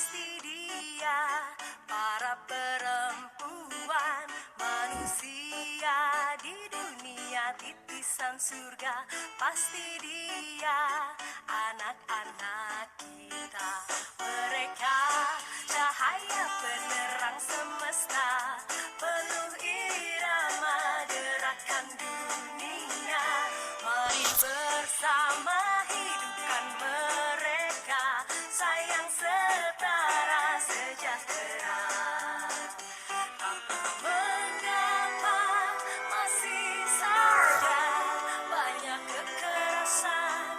pasti dia. Para perempuan manusia di dunia titisan surga, pasti dia anak-anak kita. Mereka cahaya penerang semesta, penuh irama gerakan dunia. Mari bersama hidupkan mereka, sayang setara sejahtera. Mengapa masih saja banyak kekerasan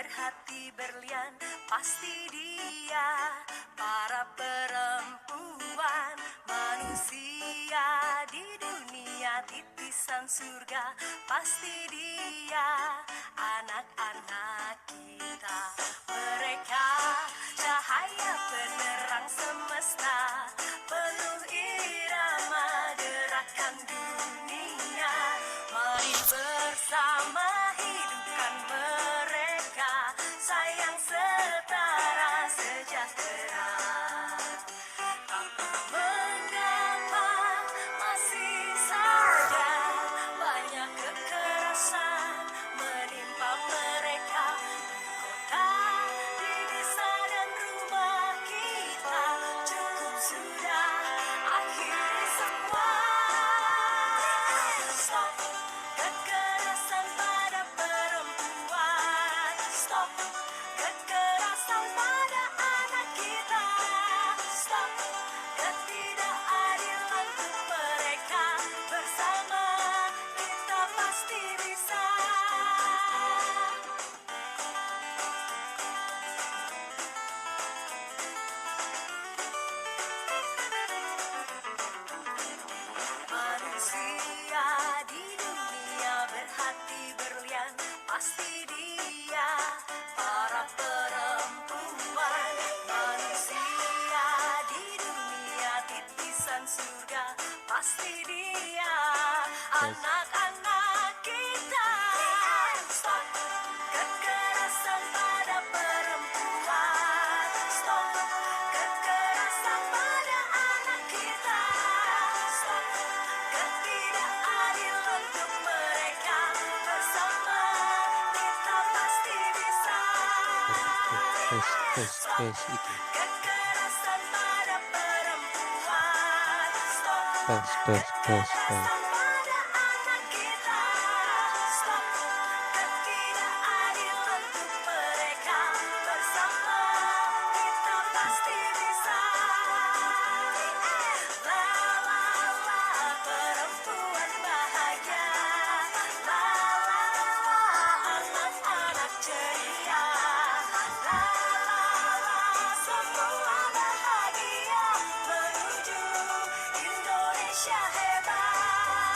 berhati berlian, pasti dia. Para perempuan manusia di dunia titisan surga, pasti dia. Anak-anak kita, mereka cahaya penerang semesta, penuh irama gerakan dunia. Mari bersama hidupkan mereka, sayang setara sejahtera. Mengapa masih saja banyak kekerasan menimpa mereka di kota, di desa dan rumah kita? Cukup sudah, akhiri semua. Stop kekerasan pada perempuan. Stop kekerasan pada anak kita. Stop ketidakadilan untuk mereka. Bersama kita pasti bisa. Manusia di dunia berhati berlian, pasti dia. Para perempuan manusia di dunia titisan surga, pasti dia. Anak-anak kita, stop kekerasan pada perempuan. Stop kekerasan pada anak kita. Stop ketidakadilan untuk mereka. Bersama kita pasti bisa. Stop kekerasan pada perempuan. Stop kekerasan pada anak kita. Stop ketidakadilan untuk mereka. Bersama kita pasti bisa. La la la, perempuan bahagia. La la la, anak-anak ceria. La la la, semua bahagia menuju Indonesia hebat.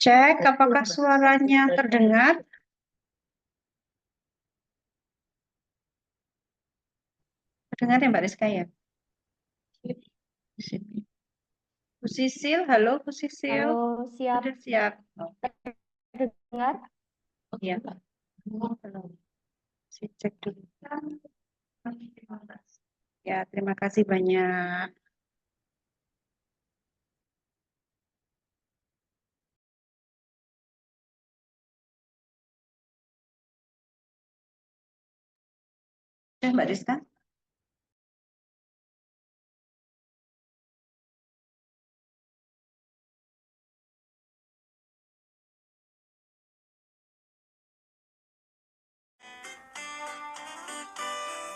Cek apakah suaranya terdengar. Terdengar ya Mbak Rizka ya? Bu Sisil, halo Bu Sisil. Halo, siap Sudah siap. dengar? Iya, Pak. Si cek dulu. Ya, terima kasih banyak. Mbak Rizka.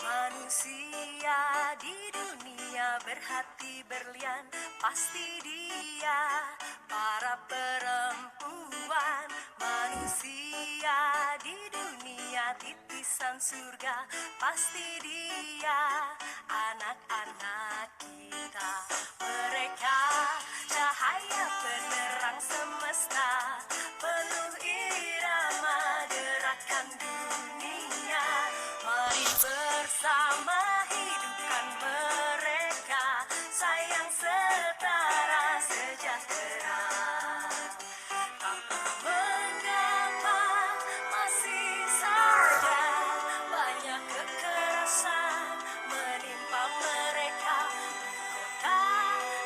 Manusia di dunia berhati berlian, pasti dia para perempuan. Manusia di dunia titisan surga, pasti dia anak-anak kita. Mereka cahaya penerang semesta, penuh irama gerakan dunia. Mari bersama hidupkan mereka, sayang setara sejahtera. Tak mengapa masih saja banyak kekerasan menimpa mereka. Kota,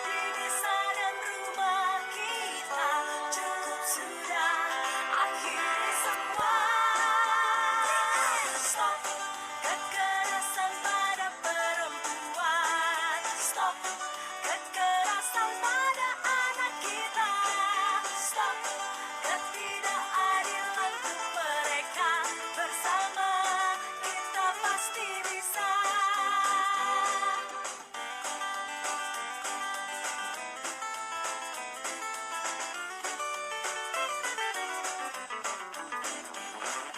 di desa dan rumah kita, cukup sudah, akhiri semua. Stop kekerasan pada perempuan. Stop kekerasan pada anak kita. Stop ketidakadilan untuk mereka. Bersama kita pasti bisa.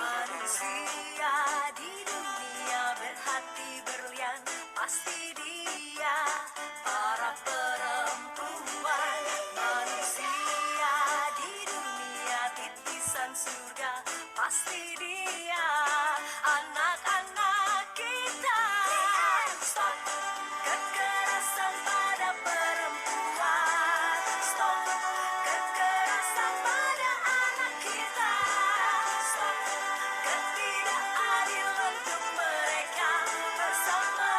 Manusia di dunia berhati berlian, pasti dia para perempuan. Manusia di dunia titisan surga, pasti dia anak-anak kita. Stop kekerasan pada perempuan. Stop kekerasan pada anak kita. Stop ketidakadilan untuk mereka. Bersama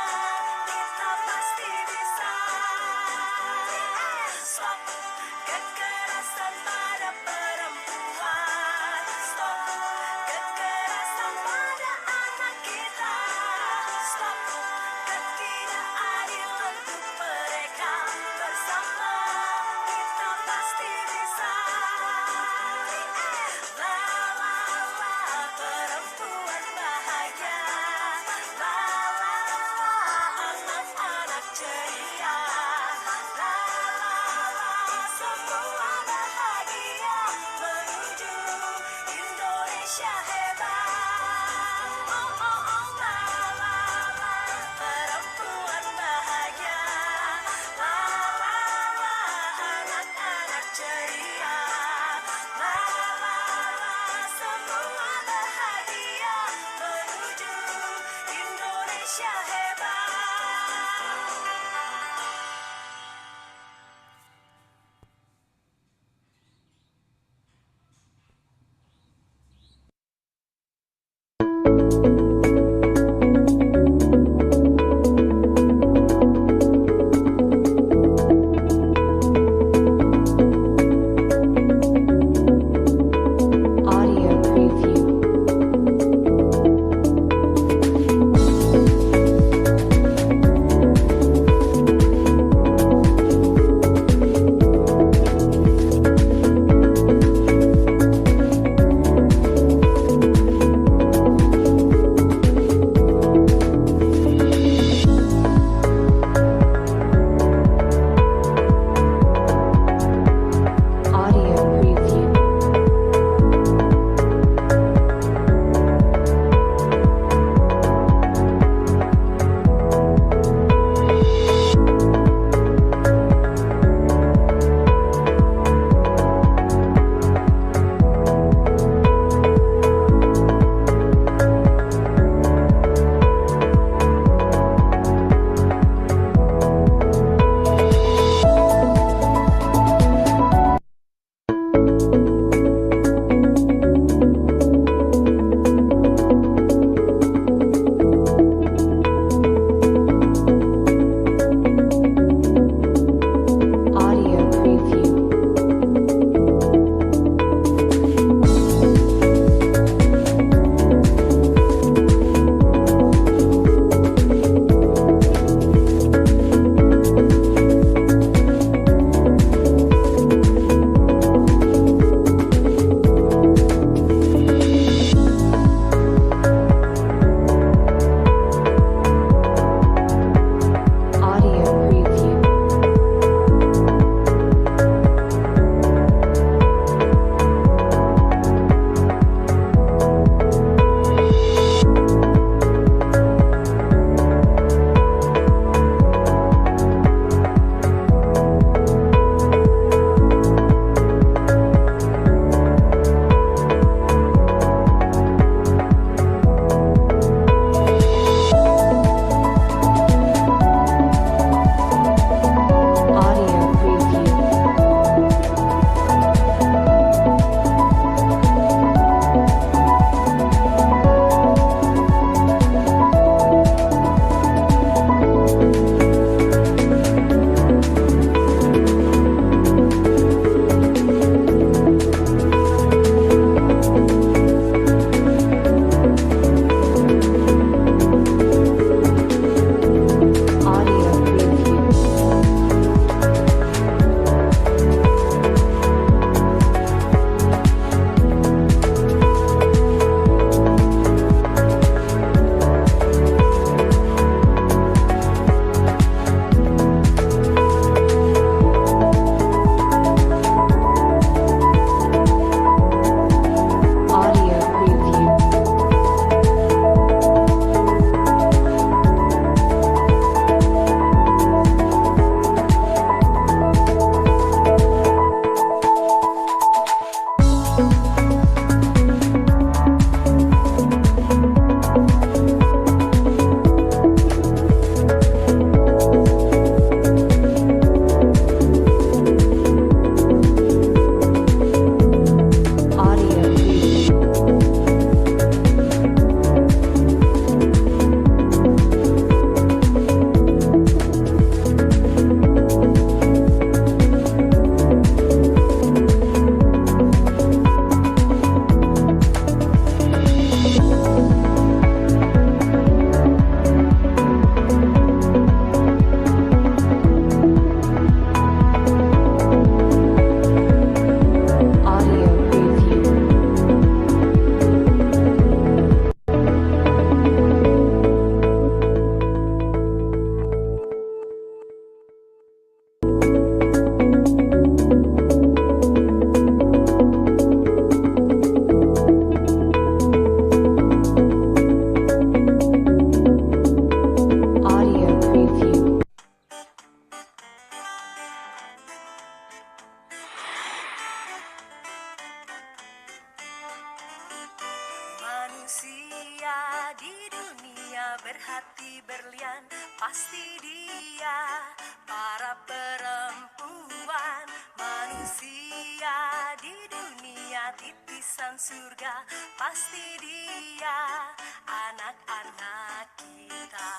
berhati berlian, pasti dia. Para perempuan, manusia di dunia titisan surga, pasti dia. Anak-anak kita,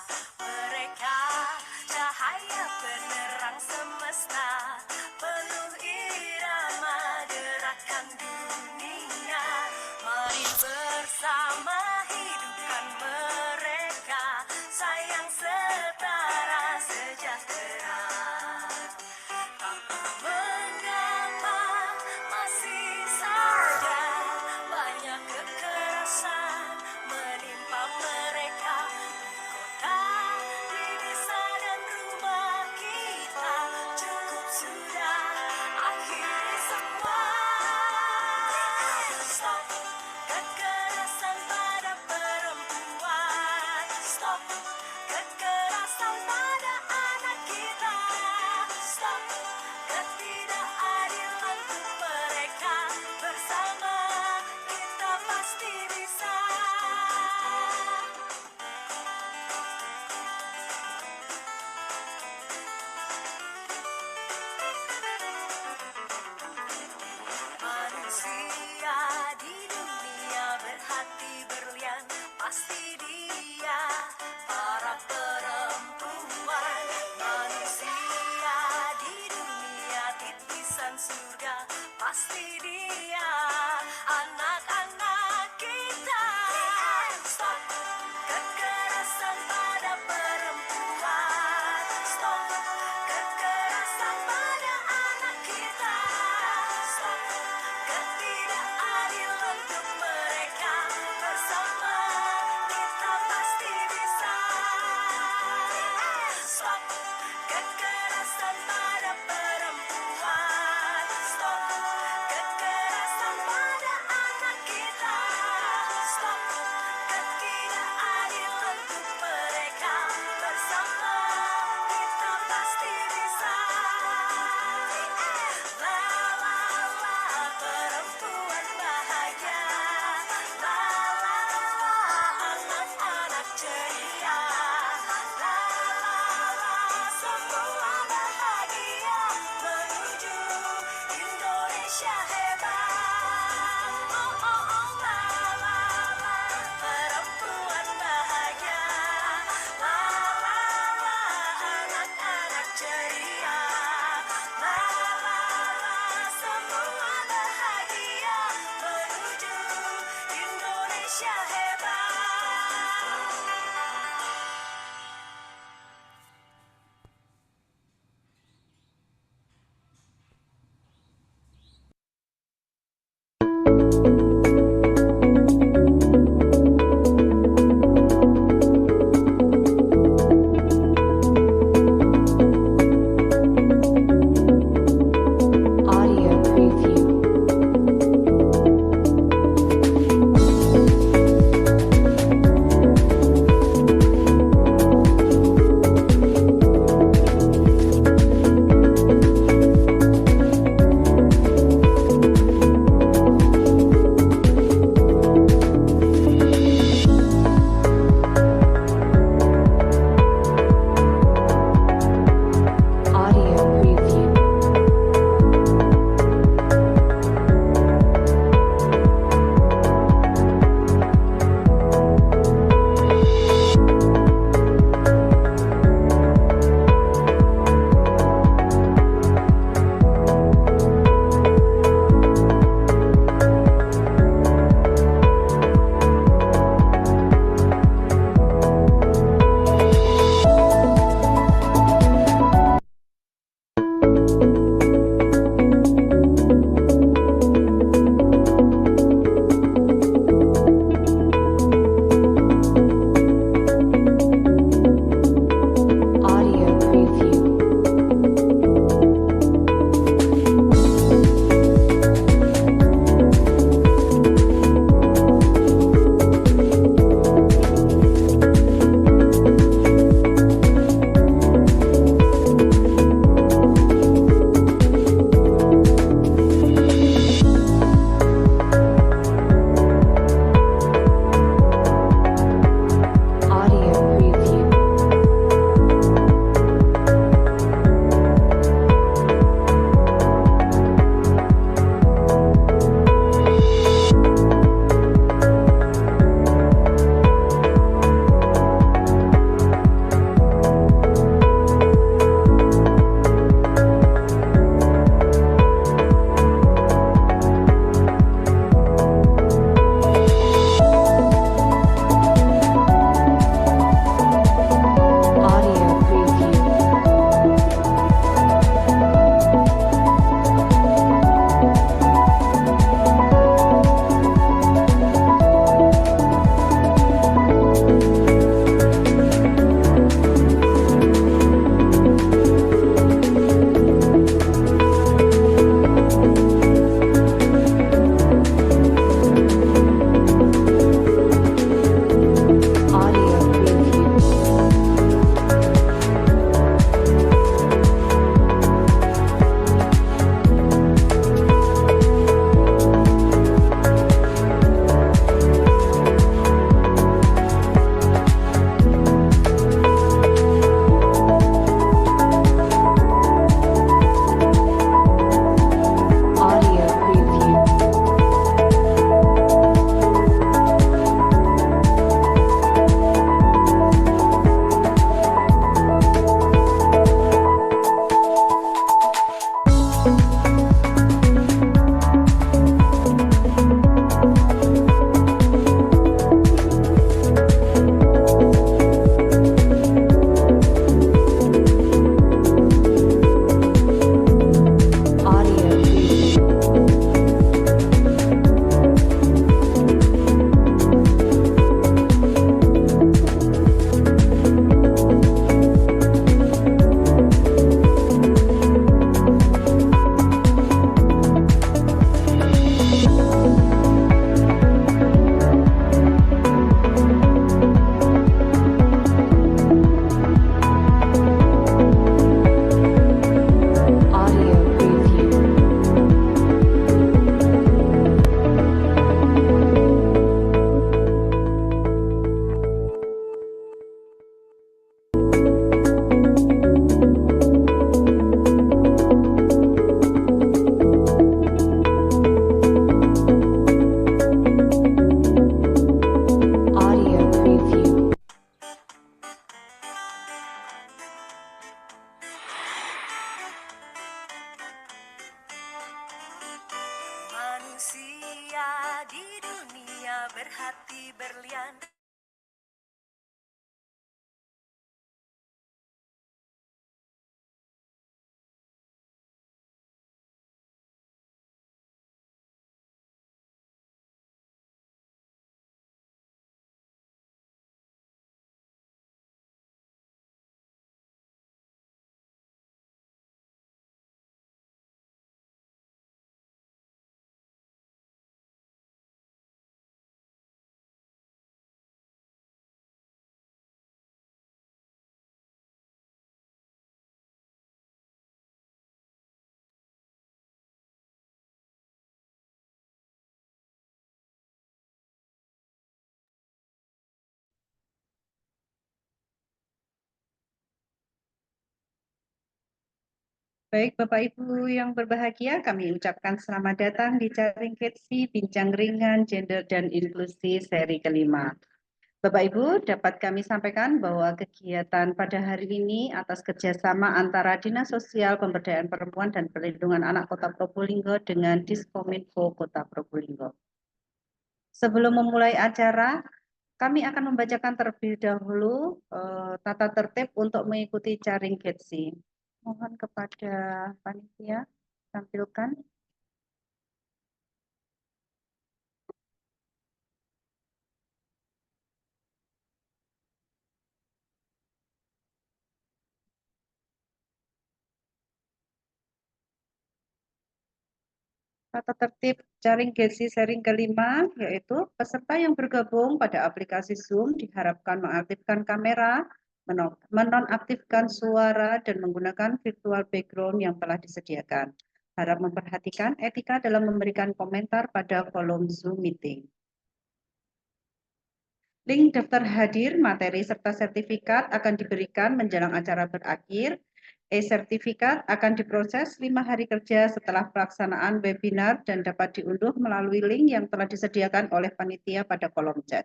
mereka cahaya penerang semesta, penuh irama gerakan dunia. Mari bersama hidupkan mereka, sayang setara sejahtera. Tak mengapa masih saja banyak kekerasan menimpa mereka di kota, di desa dan rumah kita. Cukup sudah, akhiri semua. Stop kekerasan pada perempuan. Stop kekerasan pada anak kita. Stop ketidakadilan untuk mereka. Bersama kita pasti bisa. Manusia di dunia berhati berlian, pasti dia. Baik, Bapak Ibu yang berbahagia, kami ucapkan selamat datang di Jaring Ketsi Bincang Ringan Gender dan Inklusi seri kelima. Bapak Ibu, dapat kami sampaikan bahwa kegiatan pada hari ini atas kerjasama antara Dinas Sosial Pemberdayaan Perempuan dan Perlindungan Anak Kota Probolinggo dengan Diskominfo Kota Probolinggo. Sebelum memulai acara, kami akan membacakan terlebih dahulu tata tertib untuk mengikuti Jaring Ketsi. Mohon kepada panitia tampilkan. Tata tertib Jaring Ketsi seri kelima, yaitu peserta yang bergabung pada aplikasi Zoom diharapkan mengaktifkan kamera, menonaktifkan suara, dan menggunakan virtual background yang telah disediakan. Harap memperhatikan etika dalam memberikan komentar pada kolom Zoom meeting. Link daftar hadir, materi, serta sertifikat akan diberikan menjelang acara berakhir. E-sertifikat akan diproses 5 hari kerja setelah pelaksanaan webinar dan dapat diunduh melalui link yang telah disediakan oleh panitia pada kolom chat.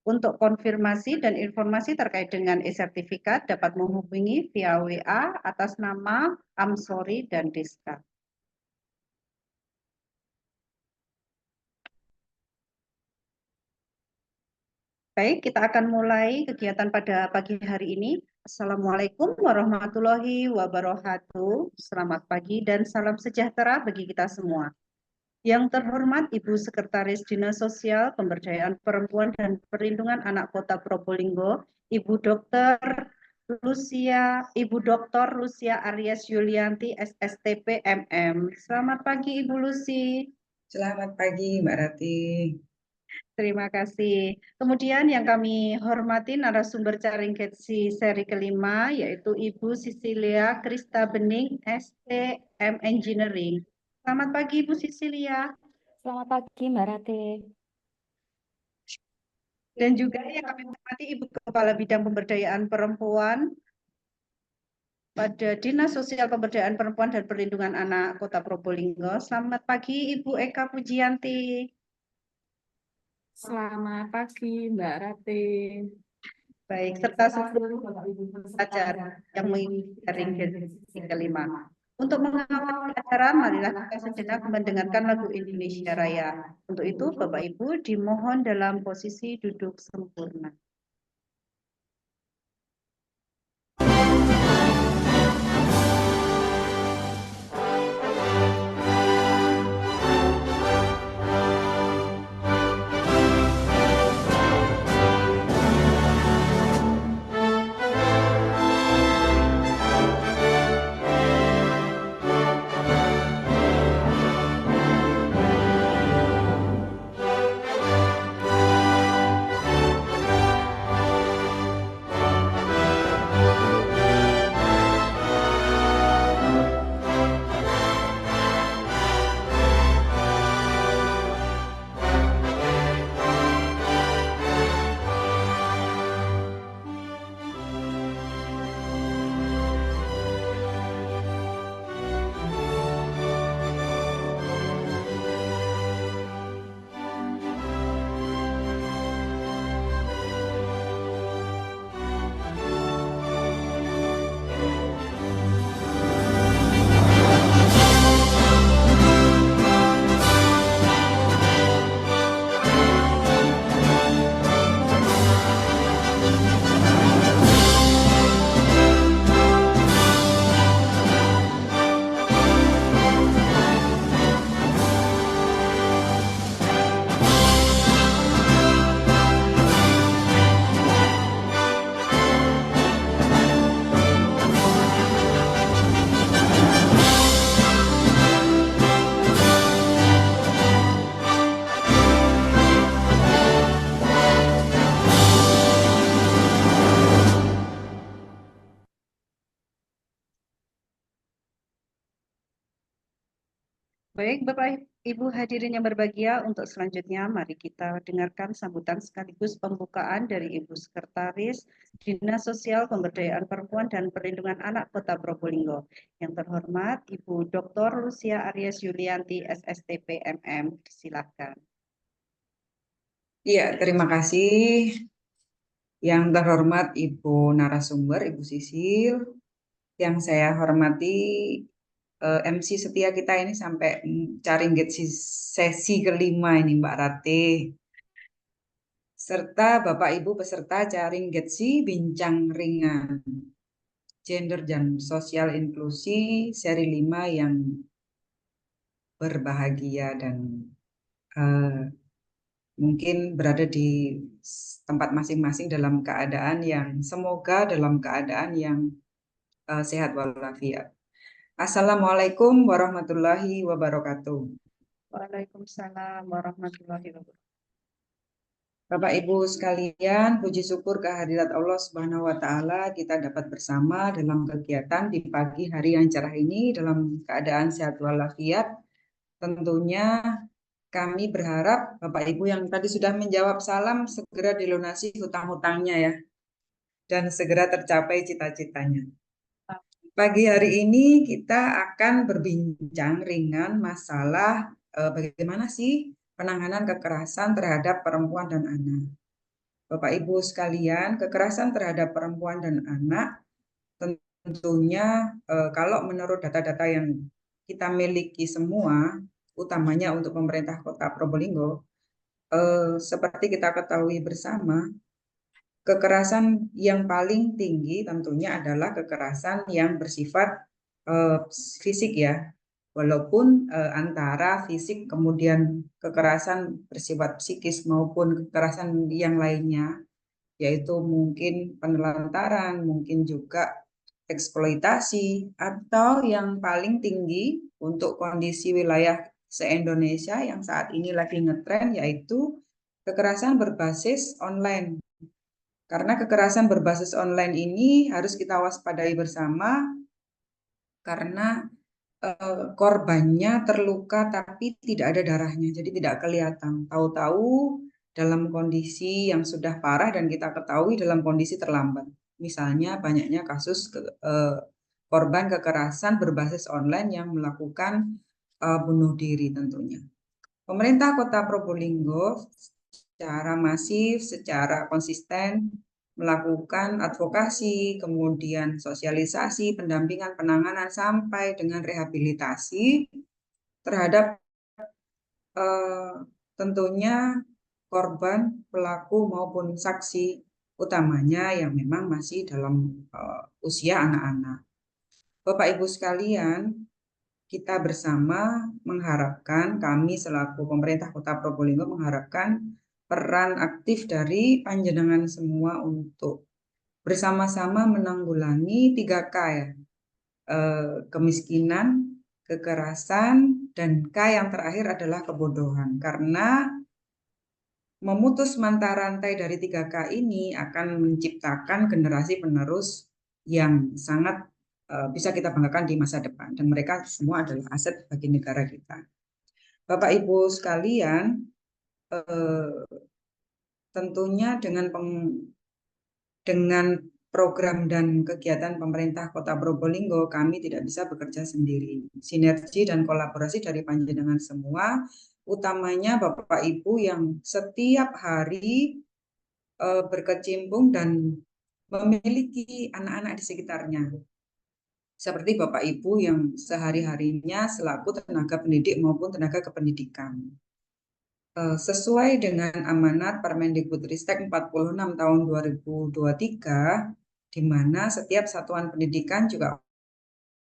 Untuk konfirmasi dan informasi terkait dengan e-sertifikat dapat menghubungi via WA atas nama Amsori dan Deska. Baik, kita akan mulai kegiatan pada pagi hari ini. Assalamualaikum warahmatullahi wabarakatuh. Selamat pagi dan salam sejahtera bagi kita semua. Yang terhormat Ibu Sekretaris Dinas Sosial Pemberdayaan Perempuan dan Perlindungan Anak Kota Probolinggo, Ibu Dr. Lucia Aries Yulianti, SSTP MM. Selamat pagi Ibu Lucy. Selamat pagi Mbak Rati. Terima kasih. Kemudian yang kami hormati narasumber Jaring Ketsi seri kelima, yaitu Ibu Sisilia Krista Bening, STM Engineering. Selamat pagi Ibu Sisilia. Selamat pagi, Mbak Rati. Dan juga yang kami hormati Ibu Kepala Bidang Pemberdayaan Perempuan pada Dinas Sosial Pemberdayaan Perempuan dan Perlindungan Anak Kota Probolinggo. Selamat pagi Ibu Eka Pujianti. Selamat pagi, Mbak Rati. Baik, serta seluruh acara yang mengikuti Jaring Ketsi kelima. Untuk mengawali acara, marilah kita sejenak mendengarkan lagu Indonesia Raya. Untuk itu, Bapak Ibu dimohon dalam posisi duduk sempurna. Baik, Bapak Ibu hadirin yang berbahagia, untuk selanjutnya mari kita dengarkan sambutan sekaligus pembukaan dari Ibu Sekretaris Dinas Sosial Pemberdayaan Perempuan dan Perlindungan Anak Kota Probolinggo. Yang terhormat Ibu Dr. Lucia Aries Yulianti, SSTP MM. Silakan. Iya, terima kasih. Yang terhormat Ibu narasumber, Ibu Sisil. Yang saya hormati MC setia kita ini sampai Caringget sesi kelima ini Mbak Rate. Serta Bapak Ibu peserta Caringget Bincang Ringan Gender dan Sosial Inklusi seri 5 yang berbahagia dan mungkin berada di tempat masing-masing dalam keadaan yang semoga dalam keadaan yang sehat walafiat. Assalamualaikum warahmatullahi wabarakatuh. Waalaikumsalam warahmatullahi wabarakatuh. Bapak Ibu sekalian, puji syukur kehadirat Allah Subhanahu wa taala kita dapat bersama dalam kegiatan di pagi hari yang cerah ini dalam keadaan sehat walafiat. Tentunya kami berharap Bapak Ibu yang tadi sudah menjawab salam segera dilunasi hutang-hutangnya ya, dan segera tercapai cita-citanya. Pagi hari ini kita akan berbincang ringan masalah bagaimana sih penanganan kekerasan terhadap perempuan dan anak. Bapak Ibu sekalian, kekerasan terhadap perempuan dan anak tentunya kalau menurut data-data yang kita miliki semua, utamanya untuk pemerintah Kota Probolinggo, seperti kita ketahui bersama, kekerasan yang paling tinggi tentunya adalah kekerasan yang bersifat fisik ya, walaupun antara fisik kemudian kekerasan bersifat psikis maupun kekerasan yang lainnya, yaitu mungkin penelantaran, mungkin juga eksploitasi, atau yang paling tinggi untuk kondisi wilayah se-Indonesia yang saat ini lagi ngetren, yaitu kekerasan berbasis online. Karena kekerasan berbasis online ini harus kita waspadai bersama karena korbannya terluka tapi tidak ada darahnya, jadi tidak kelihatan. Tahu-tahu dalam kondisi yang sudah parah dan kita ketahui dalam kondisi terlambat. Misalnya banyaknya kasus korban kekerasan berbasis online yang melakukan bunuh diri tentunya. Pemerintah Kota Probolinggo secara masif, secara konsisten melakukan advokasi, kemudian sosialisasi, pendampingan, penanganan, sampai dengan rehabilitasi terhadap tentunya korban, pelaku maupun saksi utamanya yang memang masih dalam usia anak-anak. Bapak Ibu sekalian, kita bersama mengharapkan, kami selaku pemerintah Kota Probolinggo mengharapkan peran aktif dari panjenengan semua untuk bersama-sama menanggulangi 3K ya, kemiskinan, kekerasan, dan K yang terakhir adalah kebodohan. Karena memutus mata rantai dari 3K ini akan menciptakan generasi penerus yang sangat bisa kita banggakan di masa depan. Dan mereka semua adalah aset bagi negara kita. Bapak Ibu sekalian, tentunya dengan program dan kegiatan pemerintah Kota Probolinggo, kami tidak bisa bekerja sendiri. Sinergi dan kolaborasi dari panjenengan semua, utamanya Bapak Ibu yang setiap hari berkecimpung dan memiliki anak-anak di sekitarnya. Seperti Bapak Ibu yang sehari-harinya selaku tenaga pendidik maupun tenaga kependidikan. Sesuai dengan amanat Permendikbudristek 46 tahun 2023, di mana setiap satuan pendidikan juga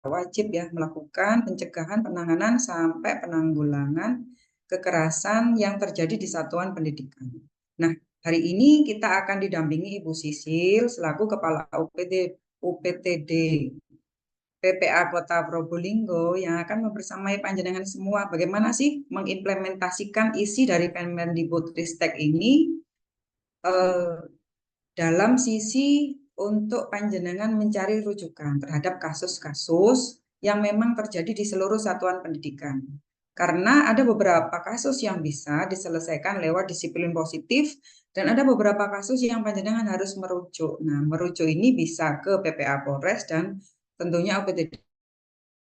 wajib ya melakukan pencegahan, penanganan, sampai penanggulangan kekerasan yang terjadi di satuan pendidikan. Nah, hari ini kita akan didampingi Ibu Sisil selaku Kepala UPTD PPA Kota Probolinggo yang akan membersamai panjenengan semua bagaimana sih mengimplementasikan isi dari Permendikbudristek ini dalam sisi untuk panjenengan mencari rujukan terhadap kasus-kasus yang memang terjadi di seluruh satuan pendidikan. Karena ada beberapa kasus yang bisa diselesaikan lewat disiplin positif dan ada beberapa kasus yang panjenengan harus merujuk. Nah, merujuk ini bisa ke PPA Polres dan tentunya UPTD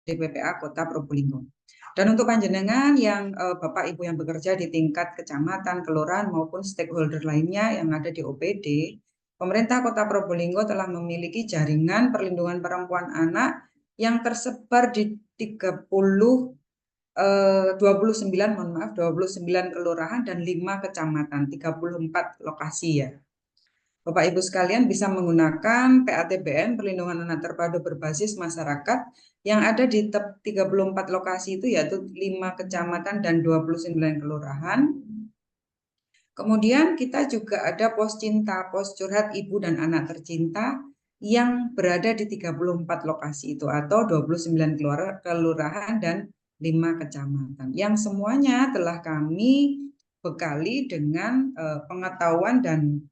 PPA Kota Probolinggo. Dan untuk panjenengan yang Bapak Ibu yang bekerja di tingkat kecamatan, kelurahan maupun stakeholder lainnya yang ada di OPD, pemerintah Kota Probolinggo telah memiliki jaringan perlindungan perempuan anak yang tersebar di 29 kelurahan dan 5 kecamatan, 34 lokasi ya. Bapak Ibu sekalian bisa menggunakan PATBN Perlindungan Anak Terpadu Berbasis Masyarakat yang ada di 34 lokasi itu yaitu 5 kecamatan dan 29 kelurahan. Kemudian kita juga ada pos cinta, pos curhat ibu dan anak tercinta yang berada di 34 lokasi itu atau 29 kelurahan dan 5 kecamatan. Yang semuanya telah kami bekali dengan pengetahuan dan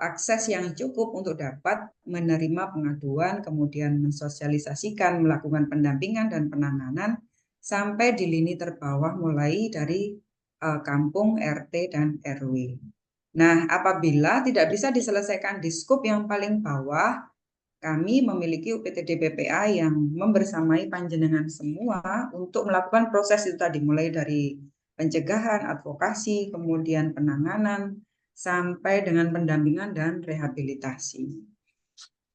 akses yang cukup untuk dapat menerima pengaduan, kemudian mensosialisasikan, melakukan pendampingan dan penanganan sampai di lini terbawah mulai dari kampung, RT, dan RW. Nah, apabila tidak bisa diselesaikan di skup yang paling bawah, kami memiliki UPTD PPA yang membersamai panjenengan semua untuk melakukan proses itu tadi, mulai dari pencegahan, advokasi, kemudian penanganan, sampai dengan pendampingan dan rehabilitasi.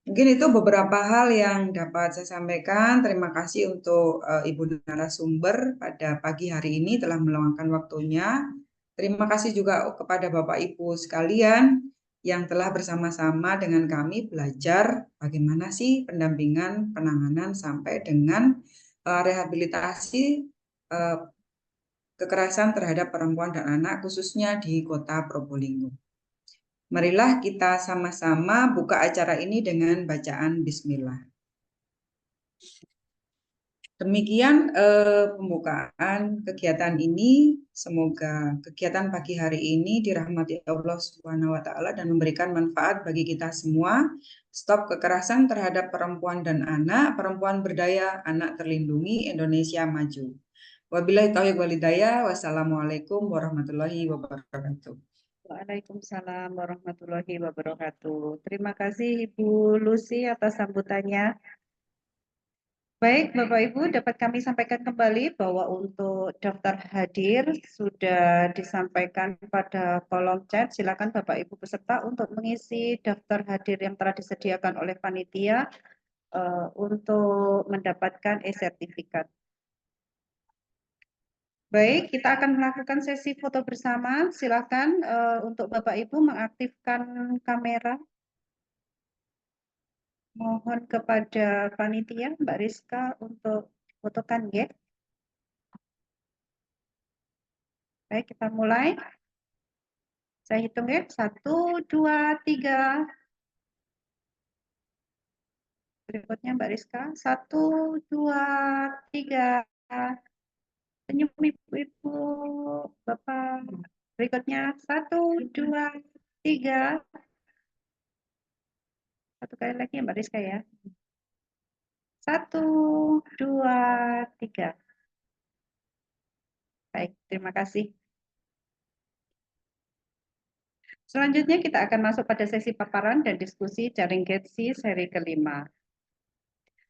Mungkin itu beberapa hal yang dapat saya sampaikan. Terima kasih untuk Ibu narasumber pada pagi hari ini telah meluangkan waktunya. Terima kasih juga kepada Bapak Ibu sekalian yang telah bersama-sama dengan kami belajar bagaimana sih pendampingan, penanganan sampai dengan rehabilitasi kekerasan terhadap perempuan dan anak khususnya di Kota Probolinggo. Marilah kita sama-sama buka acara ini dengan bacaan Bismillah. Demikian pembukaan kegiatan ini. Semoga kegiatan pagi hari ini dirahmati Allah Subhanahu wa taala dan memberikan manfaat bagi kita semua. Stop kekerasan terhadap perempuan dan anak, perempuan berdaya, anak terlindungi, Indonesia maju. Wabillahi taufiq wal hidayah. Wassalamualaikum warahmatullahi wabarakatuh. Waalaikumsalam warahmatullahi wabarakatuh. Terima kasih Ibu Lucy atas sambutannya. Baik, Bapak Ibu, dapat kami sampaikan kembali bahwa untuk daftar hadir sudah disampaikan pada kolom chat. Silakan Bapak Ibu peserta untuk mengisi daftar hadir yang telah disediakan oleh panitia untuk mendapatkan e-sertifikat. Baik, kita akan melakukan sesi foto bersama. Silakan untuk Bapak Ibu mengaktifkan kamera. Mohon kepada panitia Mbak Rizka untuk fotokan ya. Baik, kita mulai. Saya hitung ya, 1, 2, 3. Berikutnya Mbak Rizka, 1, 2, 3. Senyum Ibu-Ibu, Bapak. Berikutnya 1, 2, 3. Satu kali lagi ya Mbak Rizka ya. 1, 2, 3. Baik, terima kasih. Selanjutnya kita akan masuk pada sesi paparan dan diskusi jaring GETSI seri kelima.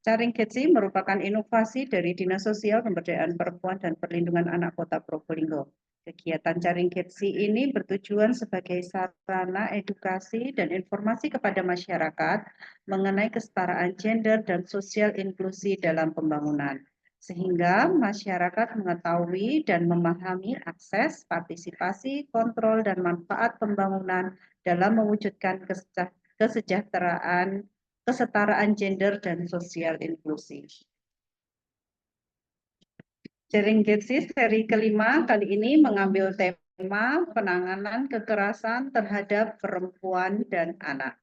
Jaring GETSI merupakan inovasi dari Dinas Sosial Pemberdayaan Perempuan dan Perlindungan Anak Kota Probolinggo. Kegiatan jaring GETSI ini bertujuan sebagai sarana edukasi dan informasi kepada masyarakat mengenai kesetaraan gender dan sosial inklusi dalam pembangunan, sehingga masyarakat mengetahui dan memahami akses, partisipasi, kontrol, dan manfaat pembangunan dalam mewujudkan kesetaraan gender dan sosial inklusi. Jaring GETSI seri kelima kali ini mengambil tema penanganan kekerasan terhadap perempuan dan anak.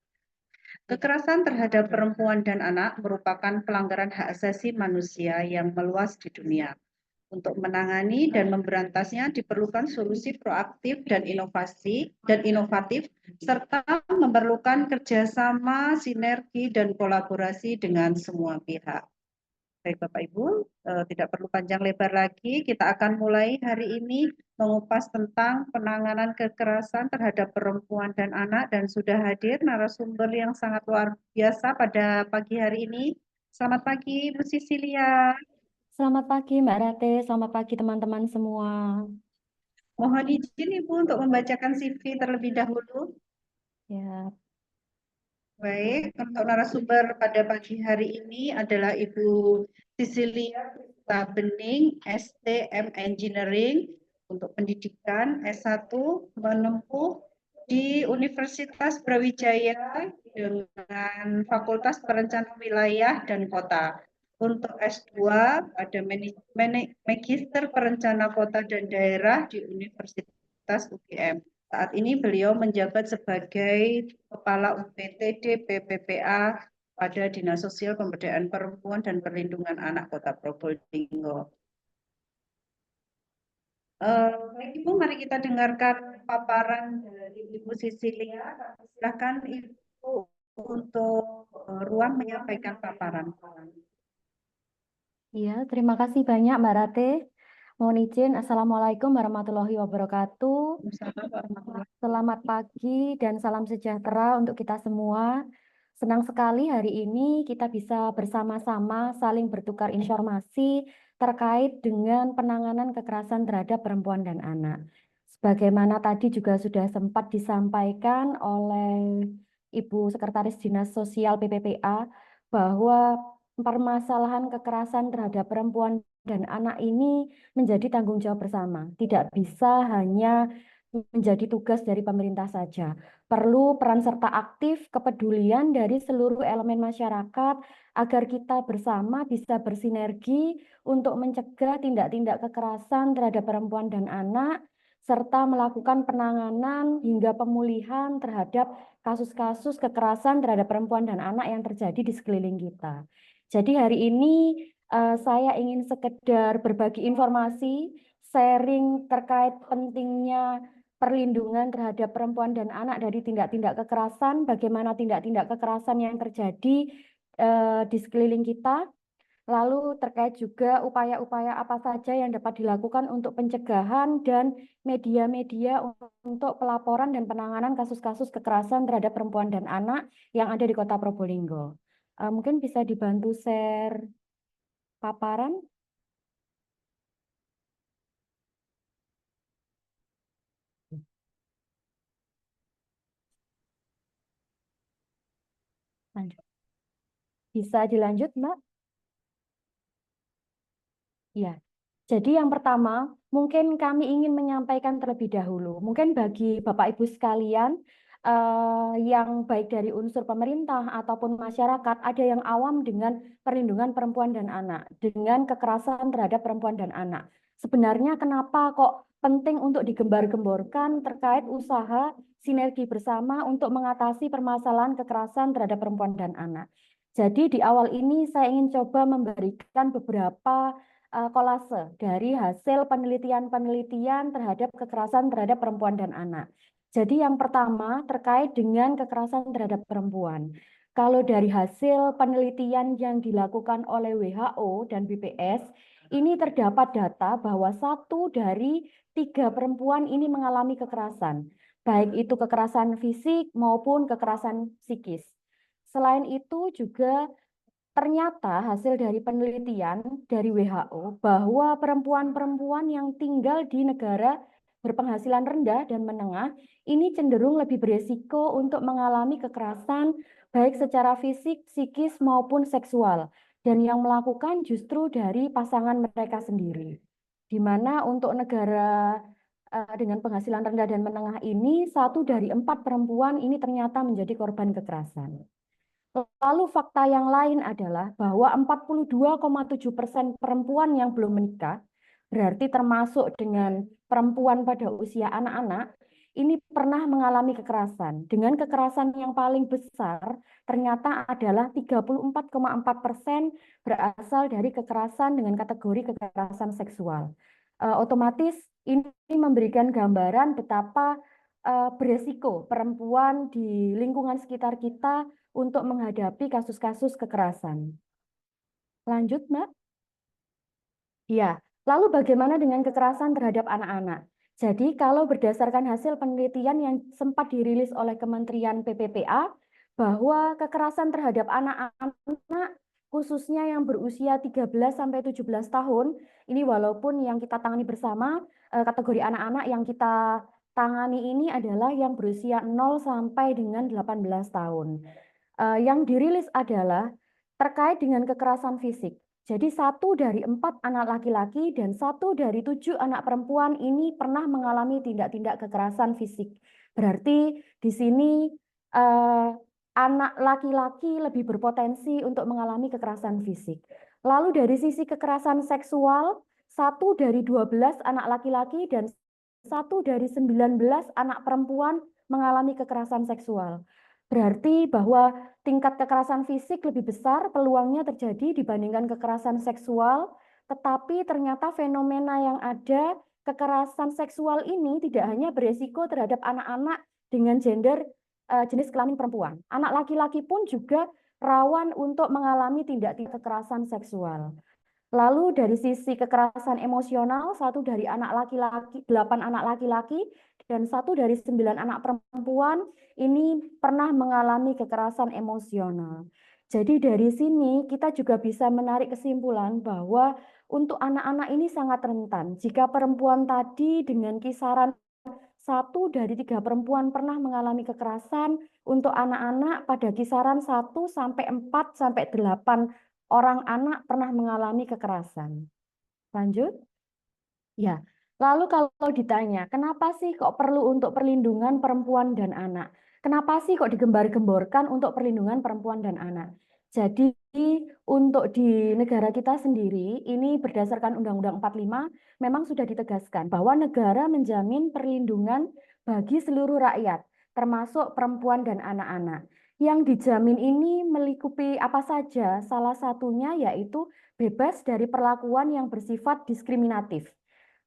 Kekerasan terhadap perempuan dan anak merupakan pelanggaran hak asasi manusia yang meluas di dunia. Untuk menangani dan memberantasnya diperlukan solusi proaktif dan inovatif serta memerlukan kerjasama, sinergi, dan kolaborasi dengan semua pihak. Baik Bapak Ibu, tidak perlu panjang lebar lagi, kita akan mulai hari ini mengupas tentang penanganan kekerasan terhadap perempuan dan anak, dan sudah hadir narasumber yang sangat luar biasa pada pagi hari ini. Selamat pagi Bu Sisilia. Selamat pagi Mbak Rate, selamat pagi teman-teman semua. Mohon izin Ibu untuk membacakan CV terlebih dahulu. Ya, Baik, untuk narasumber pada pagi hari ini adalah Ibu Sisilia Bening, STM Engineering untuk pendidikan S1 menempuh di Universitas Brawijaya dengan Fakultas Perencanaan Wilayah dan Kota. Untuk S2 ada Magister Perencana Kota dan Daerah di Universitas UGM. Saat ini beliau menjabat sebagai Kepala UPTD PPPA pada Dinas Sosial Pemberdayaan Perempuan dan Perlindungan Anak Kota Probolinggo. Baik Ibu, mari kita dengarkan paparan dari Ibu Sisilia. Silakan Ibu untuk ruang menyampaikan paparan. iya, terima kasih banyak Mbak Rate. Mohon izin, Assalamualaikum warahmatullahi wabarakatuh. Selamat pagi dan salam sejahtera untuk kita semua. Senang sekali hari ini kita bisa bersama-sama saling bertukar informasi terkait dengan penanganan kekerasan terhadap perempuan dan anak. Sebagaimana tadi juga sudah sempat disampaikan oleh Ibu Sekretaris Dinas Sosial PPPA bahwa permasalahan kekerasan terhadap perempuan dan anak ini menjadi tanggung jawab bersama. Tidak bisa hanya menjadi tugas dari pemerintah saja. Perlu peran serta aktif, kepedulian dari seluruh elemen masyarakat agar kita bersama bisa bersinergi untuk mencegah tindak-tindak kekerasan terhadap perempuan dan anak, serta melakukan penanganan hingga pemulihan terhadap kasus-kasus kekerasan terhadap perempuan dan anak yang terjadi di sekeliling kita. Jadi hari ini saya ingin sekedar berbagi informasi, sharing terkait pentingnya perlindungan terhadap perempuan dan anak dari tindak-tindak kekerasan, bagaimana tindak-tindak kekerasan yang terjadi di sekeliling kita, lalu terkait juga upaya-upaya apa saja yang dapat dilakukan untuk pencegahan dan media-media untuk pelaporan dan penanganan kasus-kasus kekerasan terhadap perempuan dan anak yang ada di Kota Probolinggo. Mungkin bisa dibantu share paparan. Lanjut. Bisa dilanjut, Mbak? Ya. Jadi yang pertama, mungkin kami ingin menyampaikan terlebih dahulu. Mungkin bagi Bapak Ibu sekalian, yang baik dari unsur pemerintah ataupun masyarakat, ada yang awam dengan perlindungan perempuan dan anak, dengan kekerasan terhadap perempuan dan anak. Sebenarnya kenapa kok penting untuk digembar-gemborkan terkait usaha sinergi bersama untuk mengatasi permasalahan kekerasan terhadap perempuan dan anak. Jadi di awal ini saya ingin coba memberikan beberapa kolase dari hasil penelitian-penelitian terhadap kekerasan terhadap perempuan dan anak. Jadi yang pertama terkait dengan kekerasan terhadap perempuan. Kalau dari hasil penelitian yang dilakukan oleh WHO dan BPS, ini terdapat data bahwa 1 dari 3 perempuan ini mengalami kekerasan, baik itu kekerasan fisik maupun kekerasan psikis. Selain itu juga ternyata hasil dari penelitian dari WHO bahwa perempuan-perempuan yang tinggal di negara berpenghasilan rendah dan menengah ini cenderung lebih beresiko untuk mengalami kekerasan baik secara fisik, psikis maupun seksual, dan yang melakukan justru dari pasangan mereka sendiri. Di mana untuk negara dengan penghasilan rendah dan menengah ini 1 dari 4 perempuan ini ternyata menjadi korban kekerasan. Lalu fakta yang lain adalah bahwa 42,7% perempuan yang belum menikah, berarti termasuk dengan perempuan pada usia anak-anak, ini pernah mengalami kekerasan. Dengan kekerasan yang paling besar ternyata adalah 34,4% berasal dari kekerasan dengan kategori kekerasan seksual. Otomatis ini memberikan gambaran betapa beresiko perempuan di lingkungan sekitar kita untuk menghadapi kasus-kasus kekerasan. Lanjut, Mbak. Ya, lalu bagaimana dengan kekerasan terhadap anak-anak? Jadi, kalau berdasarkan hasil penelitian yang sempat dirilis oleh Kementerian PPPA, bahwa kekerasan terhadap anak-anak, khususnya yang berusia 13-17 tahun, ini walaupun yang kita tangani bersama, kategori anak-anak yang kita tangani ini adalah yang berusia 0 sampai dengan 18 tahun. Yang dirilis adalah terkait dengan kekerasan fisik. Jadi 1 dari 4 anak laki-laki dan 1 dari 7 anak perempuan ini pernah mengalami tindak-tindak kekerasan fisik. Berarti di sini anak laki-laki lebih berpotensi untuk mengalami kekerasan fisik. Lalu dari sisi kekerasan seksual, 1 dari 12 anak laki-laki dan 1 dari 19 anak perempuan mengalami kekerasan seksual. Berarti bahwa tingkat kekerasan fisik lebih besar peluangnya terjadi dibandingkan kekerasan seksual, tetapi ternyata fenomena yang ada, kekerasan seksual ini tidak hanya beresiko terhadap anak-anak dengan gender jenis kelamin perempuan. Anak laki-laki pun juga rawan untuk mengalami tindak-tindak kekerasan seksual. Lalu dari sisi kekerasan emosional, 1 dari anak laki-laki, 8 anak laki-laki, dan 1 dari 9 anak perempuan ini pernah mengalami kekerasan emosional. Jadi dari sini kita juga bisa menarik kesimpulan bahwa untuk anak-anak ini sangat rentan. Jika perempuan tadi dengan kisaran 1 dari 3 perempuan pernah mengalami kekerasan, untuk anak-anak pada kisaran 1 sampai 4 sampai 8 orang anak pernah mengalami kekerasan. Lanjut. Ya, lalu kalau ditanya, kenapa sih kok perlu untuk perlindungan perempuan dan anak? Kenapa sih kok digembar-gemborkan untuk perlindungan perempuan dan anak? Jadi untuk di negara kita sendiri, ini berdasarkan Undang-Undang 45, memang sudah ditegaskan bahwa negara menjamin perlindungan bagi seluruh rakyat, termasuk perempuan dan anak-anak. Yang dijamin ini melingkupi apa saja? Salah satunya yaitu bebas dari perlakuan yang bersifat diskriminatif,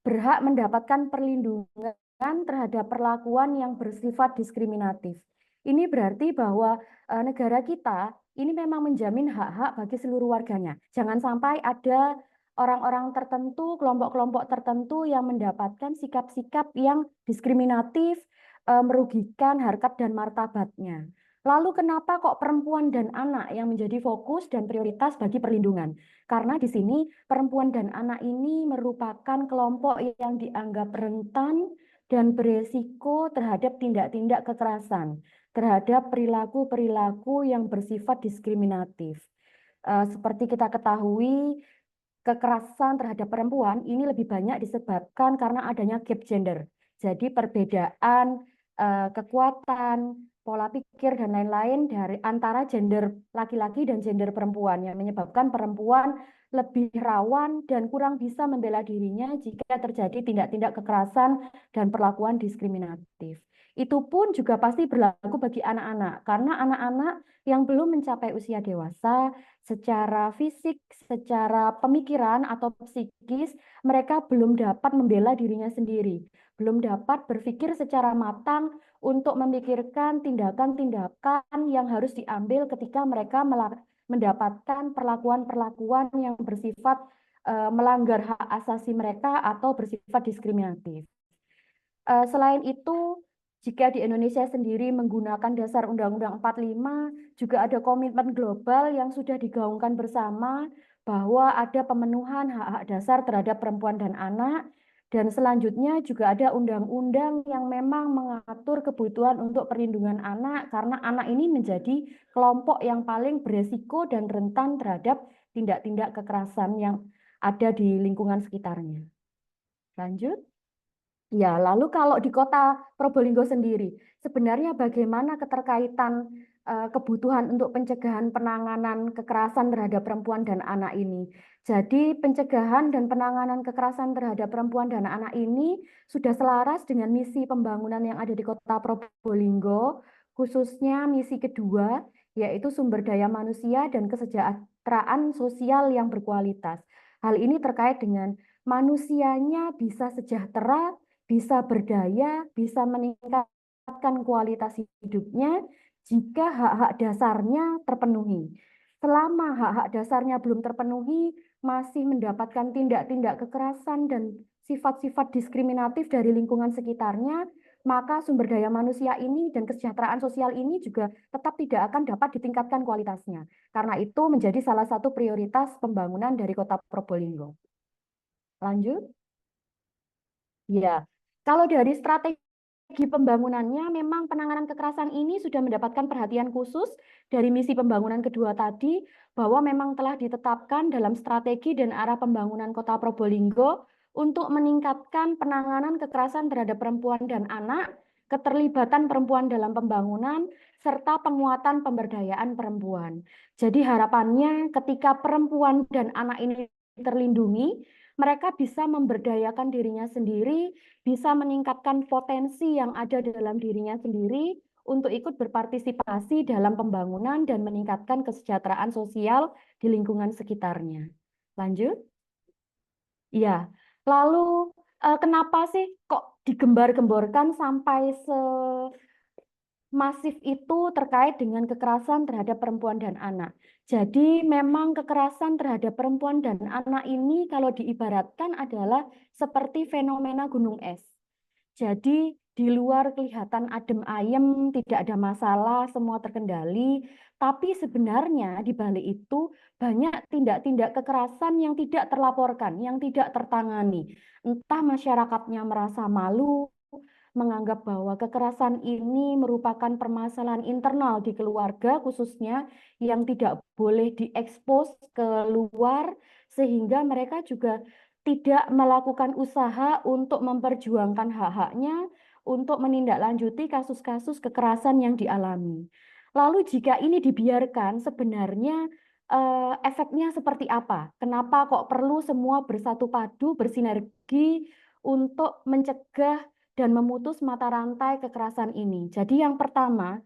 berhak mendapatkan perlindungan terhadap perlakuan yang bersifat diskriminatif. Ini berarti bahwa negara kita ini memang menjamin hak-hak bagi seluruh warganya. Jangan sampai ada orang-orang tertentu, kelompok-kelompok tertentu yang mendapatkan sikap-sikap yang diskriminatif, merugikan harkat dan martabatnya. Lalu kenapa kok perempuan dan anak yang menjadi fokus dan prioritas bagi perlindungan? Karena di sini perempuan dan anak ini merupakan kelompok yang dianggap rentan dan beresiko terhadap tindak-tindak kekerasan, terhadap perilaku-perilaku yang bersifat diskriminatif. Seperti kita ketahui, kekerasan terhadap perempuan ini lebih banyak disebabkan karena adanya gap gender. Jadi perbedaan kekuatan, pola pikir, dan lain-lain dari antara gender laki-laki dan gender perempuan yang menyebabkan perempuan lebih rawan dan kurang bisa membela dirinya jika terjadi tindak-tindak kekerasan dan perlakuan diskriminatif. Itu pun juga pasti berlaku bagi anak-anak, karena anak-anak yang belum mencapai usia dewasa secara fisik, secara pemikiran atau psikis, mereka belum dapat membela dirinya sendiri, belum dapat berpikir secara matang untuk memikirkan tindakan-tindakan yang harus diambil ketika mereka mendapatkan perlakuan-perlakuan yang bersifat melanggar hak asasi mereka atau bersifat diskriminatif. Selain itu, jika di Indonesia sendiri menggunakan dasar Undang-Undang 45, juga ada komitmen global yang sudah digaungkan bersama bahwa ada pemenuhan hak-hak dasar terhadap perempuan dan anak, dan selanjutnya juga ada undang-undang yang memang mengatur kebutuhan untuk perlindungan anak, karena anak ini menjadi kelompok yang paling beresiko dan rentan terhadap tindak-tindak kekerasan yang ada di lingkungan sekitarnya. Lanjut. Ya, lalu kalau di kota Probolinggo sendiri, sebenarnya bagaimana keterkaitan kebutuhan untuk pencegahan penanganan kekerasan terhadap perempuan dan anak ini? Jadi pencegahan dan penanganan kekerasan terhadap perempuan dan anak ini sudah selaras dengan misi pembangunan yang ada di kota Probolinggo, khususnya misi kedua, yaitu sumber daya manusia dan kesejahteraan sosial yang berkualitas. Hal ini terkait dengan manusianya bisa sejahtera, bisa berdaya, bisa meningkatkan kualitas hidupnya jika hak-hak dasarnya terpenuhi. selama hak-hak dasarnya belum terpenuhi, masih mendapatkan tindak-tindak kekerasan dan sifat-sifat diskriminatif dari lingkungan sekitarnya, maka sumber daya manusia ini dan kesejahteraan sosial ini juga tetap tidak akan dapat ditingkatkan kualitasnya. Karena itu menjadi salah satu prioritas pembangunan dari Kota Probolinggo. Lanjut. Ya, kalau dari strategi pembangunannya, memang penanganan kekerasan ini sudah mendapatkan perhatian khusus dari misi pembangunan kedua tadi, bahwa memang telah ditetapkan dalam strategi dan arah pembangunan Kota Probolinggo untuk meningkatkan penanganan kekerasan terhadap perempuan dan anak, keterlibatan perempuan dalam pembangunan, serta penguatan pemberdayaan perempuan. Jadi harapannya ketika perempuan dan anak ini terlindungi, mereka bisa memberdayakan dirinya sendiri, bisa meningkatkan potensi yang ada dalam dirinya sendiri untuk ikut berpartisipasi dalam pembangunan dan meningkatkan kesejahteraan sosial di lingkungan sekitarnya. Lanjut. Ya, lalu kenapa sih kok digembar-gemborkan sampai masif itu terkait dengan kekerasan terhadap perempuan dan anak? Jadi memang kekerasan terhadap perempuan dan anak ini kalau diibaratkan adalah seperti fenomena gunung es. Jadi di luar kelihatan adem ayem, tidak ada masalah, semua terkendali, tapi sebenarnya di balik itu banyak tindak-tindak kekerasan yang tidak terlaporkan, yang tidak tertangani. Entah masyarakatnya merasa malu, menganggap bahwa kekerasan ini merupakan permasalahan internal di keluarga khususnya yang tidak boleh diekspos ke luar, sehingga mereka juga tidak melakukan usaha untuk memperjuangkan hak-haknya, untuk menindaklanjuti kasus-kasus kekerasan yang dialami. Lalu jika ini dibiarkan, sebenarnya efeknya seperti apa? Kenapa kok perlu semua bersatu padu, bersinergi untuk mencegah dan memutus mata rantai kekerasan ini? Jadi yang pertama,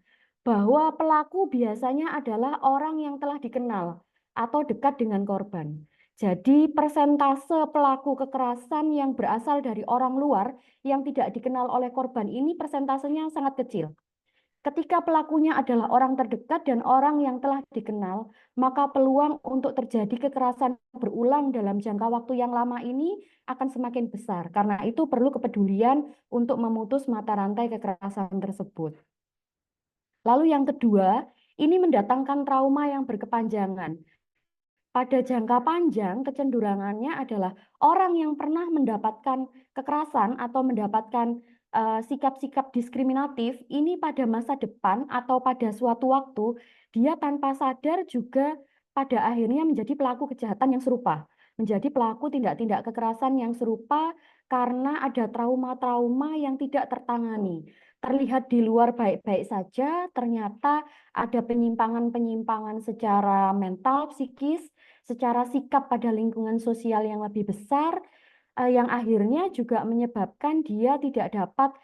bahwa pelaku biasanya adalah orang yang telah dikenal atau dekat dengan korban. Jadi persentase pelaku kekerasan yang berasal dari orang luar yang tidak dikenal oleh korban ini persentasenya sangat kecil. Ketika pelakunya adalah orang terdekat dan orang yang telah dikenal, maka peluang untuk terjadi kekerasan berulang dalam jangka waktu yang lama ini akan semakin besar. Karena itu perlu kepedulian untuk memutus mata rantai kekerasan tersebut. Lalu yang kedua, ini mendatangkan trauma yang berkepanjangan. Pada jangka panjang, kecenderungannya adalah orang yang pernah mendapatkan kekerasan atau mendapatkan sikap-sikap diskriminatif, ini pada masa depan atau pada suatu waktu, dia tanpa sadar juga pada akhirnya menjadi pelaku kejahatan yang serupa, menjadi pelaku tindak-tindak kekerasan yang serupa karena ada trauma-trauma yang tidak tertangani. Terlihat di luar baik-baik saja, ternyata ada penyimpangan-penyimpangan secara mental, psikis, secara sikap pada lingkungan sosial yang lebih besar, yang akhirnya juga menyebabkan dia tidak dapat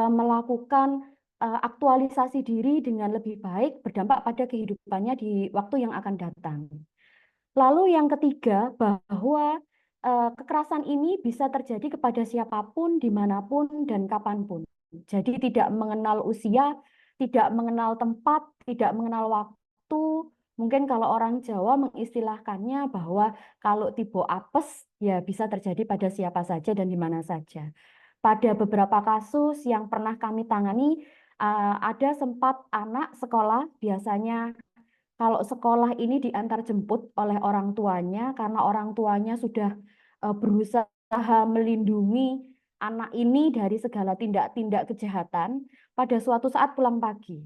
melakukan aktualisasi diri dengan lebih baik, berdampak pada kehidupannya di waktu yang akan datang. Lalu yang ketiga, bahwa kekerasan ini bisa terjadi kepada siapapun, dimanapun, dan kapanpun. Jadi tidak mengenal usia, tidak mengenal tempat, tidak mengenal waktu. Mungkin kalau orang Jawa mengistilahkannya bahwa kalau tiba apes, ya bisa terjadi pada siapa saja dan di mana saja. Pada beberapa kasus yang pernah kami tangani, ada sempat anak sekolah, biasanya kalau sekolah ini diantar jemput oleh orang tuanya, karena orang tuanya sudah berusaha melindungi anak ini dari segala tindak-tindak kejahatan, pada suatu saat pulang pagi.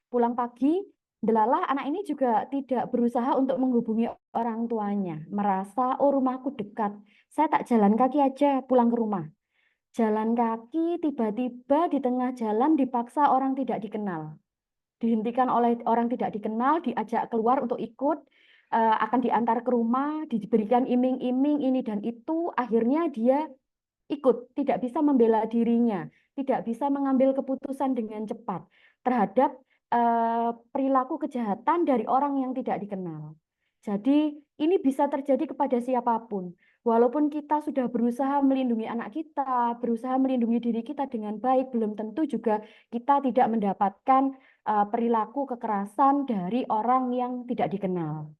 Pulang pagi, delalah anak ini juga tidak berusaha untuk menghubungi orang tuanya, merasa, oh rumahku dekat, saya tak jalan kaki aja pulang ke rumah. Jalan kaki, tiba-tiba di tengah jalan dipaksa orang tidak dikenal. Dihentikan oleh orang tidak dikenal, diajak keluar untuk ikut, akan diantar ke rumah, diberikan iming-iming ini dan itu, akhirnya dia ikut, tidak bisa membela dirinya, tidak bisa mengambil keputusan dengan cepat terhadap perilaku kejahatan dari orang yang tidak dikenal. Jadi ini bisa terjadi kepada siapapun. Walaupun kita sudah berusaha melindungi anak kita, berusaha melindungi diri kita dengan baik, belum tentu juga kita tidak mendapatkan perilaku kekerasan dari orang yang tidak dikenal.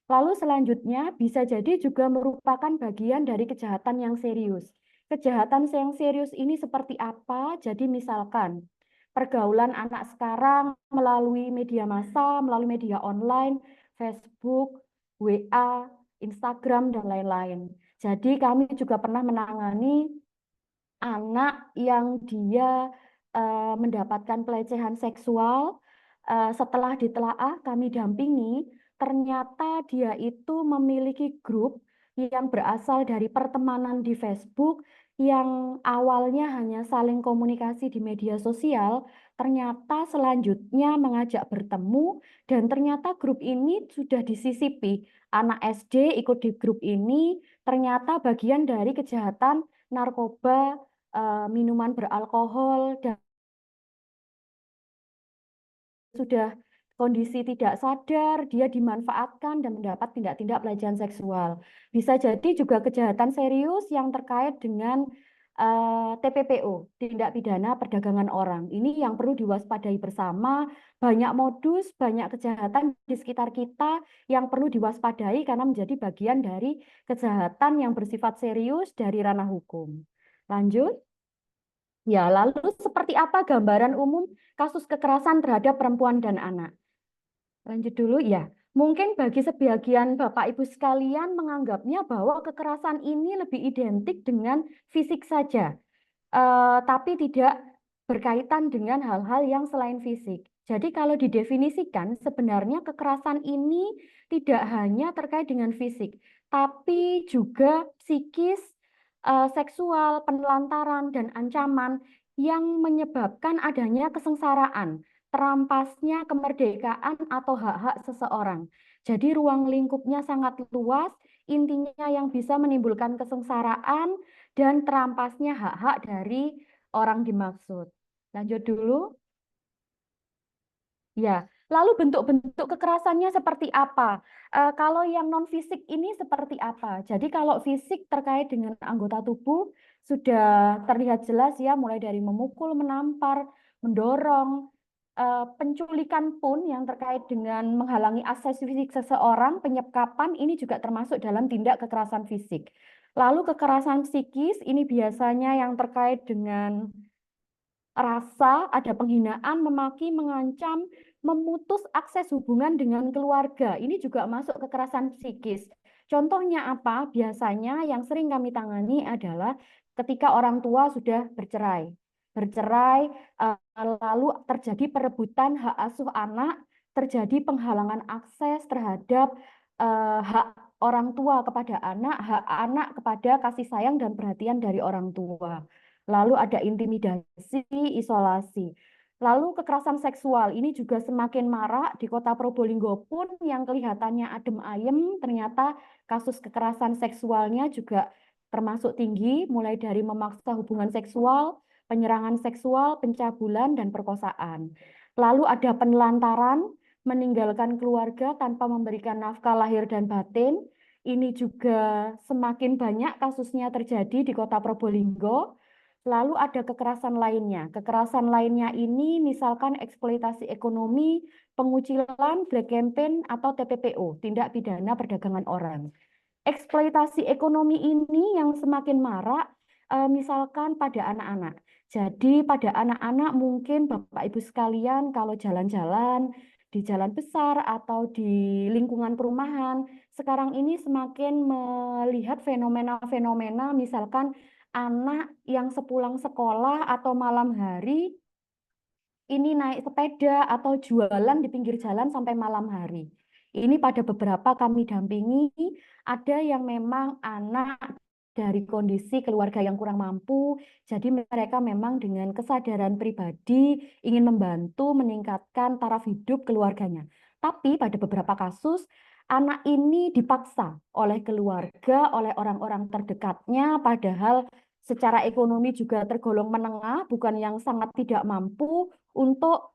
Lalu selanjutnya bisa jadi juga merupakan bagian dari kejahatan yang serius. Kejahatan yang serius ini seperti apa? Jadi misalkan pergaulan anak sekarang melalui media massa, melalui media online, Facebook, WA, Instagram, dan lain-lain. Jadi kami juga pernah menangani anak yang dia mendapatkan pelecehan seksual. Setelah ditelaah kami dampingi, ternyata dia itu memiliki grup yang berasal dari pertemanan di Facebook yang awalnya hanya saling komunikasi di media sosial, ternyata selanjutnya mengajak bertemu dan ternyata grup ini sudah disisipi. Anak SD ikut di grup ini, ternyata bagian dari kejahatan narkoba, minuman beralkohol, dan sudah kondisi tidak sadar, dia dimanfaatkan dan mendapat tindak-tindak pelecehan seksual. Bisa jadi juga kejahatan serius yang terkait dengan TPPO, tindak pidana perdagangan orang. Ini yang perlu diwaspadai bersama. Banyak modus, banyak kejahatan di sekitar kita yang perlu diwaspadai karena menjadi bagian dari kejahatan yang bersifat serius dari ranah hukum. Lanjut. Ya, lalu seperti apa gambaran umum kasus kekerasan terhadap perempuan dan anak? Lanjut dulu ya. Mungkin bagi sebagian Bapak Ibu sekalian menganggapnya bahwa kekerasan ini lebih identik dengan fisik saja, tapi tidak berkaitan dengan hal-hal yang selain fisik. Jadi kalau didefinisikan sebenarnya kekerasan ini tidak hanya terkait dengan fisik, tapi juga psikis, seksual, penelantaran, dan ancaman yang menyebabkan adanya kesengsaraan, terampasnya kemerdekaan atau hak-hak seseorang. Jadi ruang lingkupnya sangat luas, intinya yang bisa menimbulkan kesengsaraan dan terampasnya hak-hak dari orang dimaksud. Lanjut dulu. Ya, lalu bentuk-bentuk kekerasannya seperti apa? Kalau yang non-fisik ini seperti apa? Jadi kalau fisik terkait dengan anggota tubuh sudah terlihat jelas ya, mulai dari memukul, menampar, mendorong, penculikan pun yang terkait dengan menghalangi akses fisik seseorang, penyekapan ini juga termasuk dalam tindak kekerasan fisik. Lalu kekerasan psikis ini biasanya yang terkait dengan rasa, ada penghinaan, memaki, mengancam, memutus akses hubungan dengan keluarga. Ini juga masuk kekerasan psikis. Contohnya apa? Biasanya yang sering kami tangani adalah ketika orang tua sudah bercerai. Bercerai, lalu terjadi perebutan hak asuh anak, terjadi penghalangan akses terhadap hak orang tua kepada anak, hak anak kepada kasih sayang dan perhatian dari orang tua. Lalu ada intimidasi, isolasi. Lalu kekerasan seksual ini juga semakin marak di Kota Probolinggo pun yang kelihatannya adem ayem, ternyata kasus kekerasan seksualnya juga termasuk tinggi, mulai dari memaksa hubungan seksual, penyerangan seksual, pencabulan, dan perkosaan. Lalu ada penelantaran, meninggalkan keluarga tanpa memberikan nafkah lahir dan batin. Ini juga semakin banyak kasusnya terjadi di Kota Probolinggo. Lalu ada kekerasan lainnya. Kekerasan lainnya ini misalkan eksploitasi ekonomi, pengucilan, black campaign, atau TPPO, tindak pidana perdagangan orang. Eksploitasi ekonomi ini yang semakin marak, misalkan pada anak-anak. Jadi pada anak-anak mungkin Bapak Ibu sekalian kalau jalan-jalan di jalan besar atau di lingkungan perumahan, sekarang ini semakin melihat fenomena-fenomena misalkan anak yang sepulang sekolah atau malam hari ini naik sepeda atau jualan di pinggir jalan sampai malam hari. Ini pada beberapa kami dampingi, ada yang memang anak dari kondisi keluarga yang kurang mampu, jadi mereka memang dengan kesadaran pribadi ingin membantu meningkatkan taraf hidup keluarganya. Tapi pada beberapa kasus, anak ini dipaksa oleh keluarga, oleh orang-orang terdekatnya, padahal secara ekonomi juga tergolong menengah, bukan yang sangat tidak mampu untuk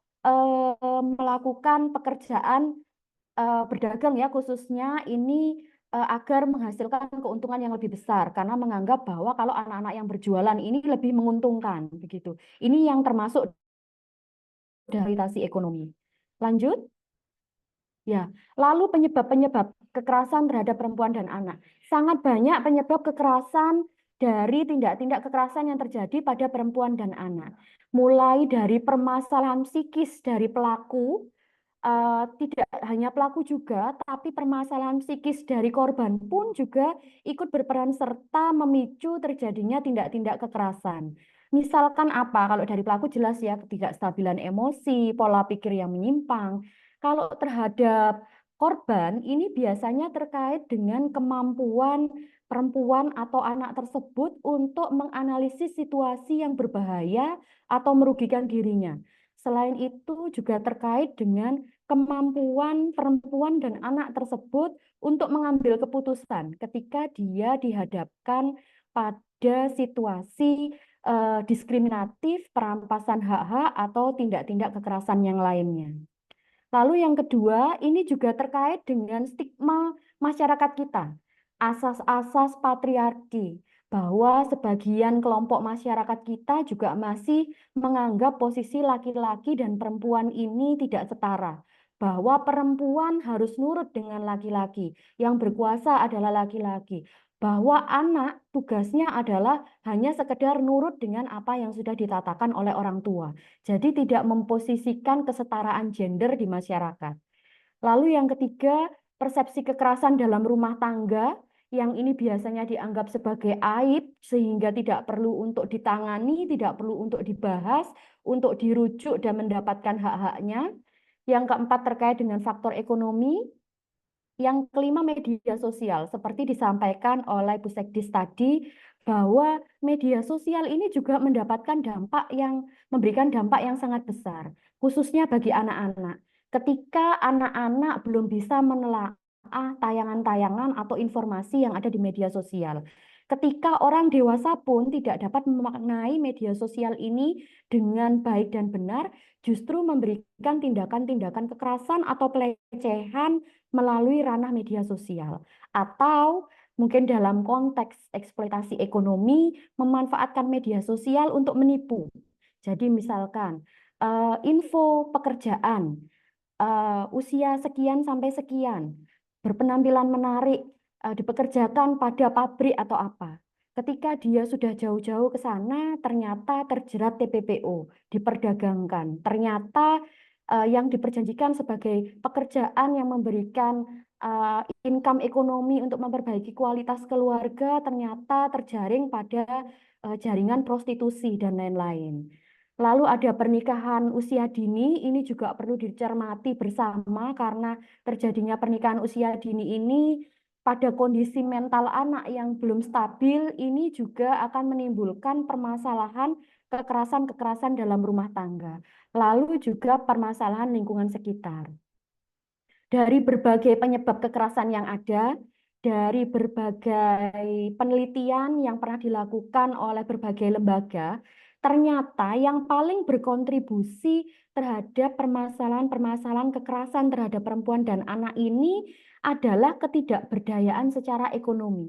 melakukan pekerjaan berdagang ya khususnya ini agar menghasilkan keuntungan yang lebih besar karena menganggap bahwa kalau anak-anak yang berjualan ini lebih menguntungkan begitu. Ini yang termasuk dari ekonomi. Lanjut. Ya, lalu penyebab-penyebab kekerasan terhadap perempuan dan anak. Sangat banyak penyebab kekerasan dari tindak-tindak kekerasan yang terjadi pada perempuan dan anak. Mulai dari permasalahan psikis dari pelaku, tidak hanya pelaku juga, tapi permasalahan psikis dari korban pun juga ikut berperan serta memicu terjadinya tindak-tindak kekerasan. Misalkan apa? Kalau dari pelaku jelas ya ketidakstabilan emosi, pola pikir yang menyimpang. Kalau terhadap korban ini biasanya terkait dengan kemampuan perempuan atau anak tersebut untuk menganalisis situasi yang berbahaya atau merugikan dirinya. Selain itu juga terkait dengan kemampuan perempuan dan anak tersebut untuk mengambil keputusan ketika dia dihadapkan pada situasi diskriminatif, perampasan hak-hak, atau tindak-tindak kekerasan yang lainnya. Lalu yang kedua, ini juga terkait dengan stigma masyarakat kita, asas-asas patriarki, bahwa sebagian kelompok masyarakat kita juga masih menganggap posisi laki-laki dan perempuan ini tidak setara, bahwa perempuan harus nurut dengan laki-laki, yang berkuasa adalah laki-laki, bahwa anak tugasnya adalah hanya sekedar nurut dengan apa yang sudah ditatakan oleh orang tua. Jadi tidak memposisikan kesetaraan gender di masyarakat. Lalu yang ketiga, persepsi kekerasan dalam rumah tangga, yang ini biasanya dianggap sebagai aib sehingga tidak perlu untuk ditangani, tidak perlu untuk dibahas, untuk dirujuk dan mendapatkan hak-haknya. Yang keempat terkait dengan faktor ekonomi. Yang kelima, media sosial. Seperti disampaikan oleh Bu Sekdis tadi, bahwa media sosial ini juga mendapatkan memberikan dampak yang sangat besar, khususnya bagi anak-anak. Ketika anak-anak belum bisa menelaah tayangan-tayangan atau informasi yang ada di media sosial. Ketika orang dewasa pun tidak dapat memaknai media sosial ini dengan baik dan benar, justru memberikan tindakan-tindakan kekerasan atau pelecehan melalui ranah media sosial. Atau mungkin dalam konteks eksploitasi ekonomi, memanfaatkan media sosial untuk menipu. Jadi misalkan info pekerjaan, usia sekian sampai sekian, berpenampilan menarik, dipekerjakan pada pabrik atau apa. Ketika dia sudah jauh-jauh ke sana, ternyata terjerat TPPO, diperdagangkan. Ternyata yang diperjanjikan sebagai pekerjaan yang memberikan income ekonomi untuk memperbaiki kualitas keluarga, ternyata terjaring pada jaringan prostitusi dan lain-lain. Lalu ada pernikahan usia dini, ini juga perlu dicermati bersama karena terjadinya pernikahan usia dini ini pada kondisi mental anak yang belum stabil, ini juga akan menimbulkan permasalahan kekerasan-kekerasan dalam rumah tangga. Lalu juga permasalahan lingkungan sekitar. Dari berbagai penyebab kekerasan yang ada, dari berbagai penelitian yang pernah dilakukan oleh berbagai lembaga, ternyata yang paling berkontribusi terhadap permasalahan-permasalahan kekerasan terhadap perempuan dan anak ini adalah ketidakberdayaan secara ekonomi.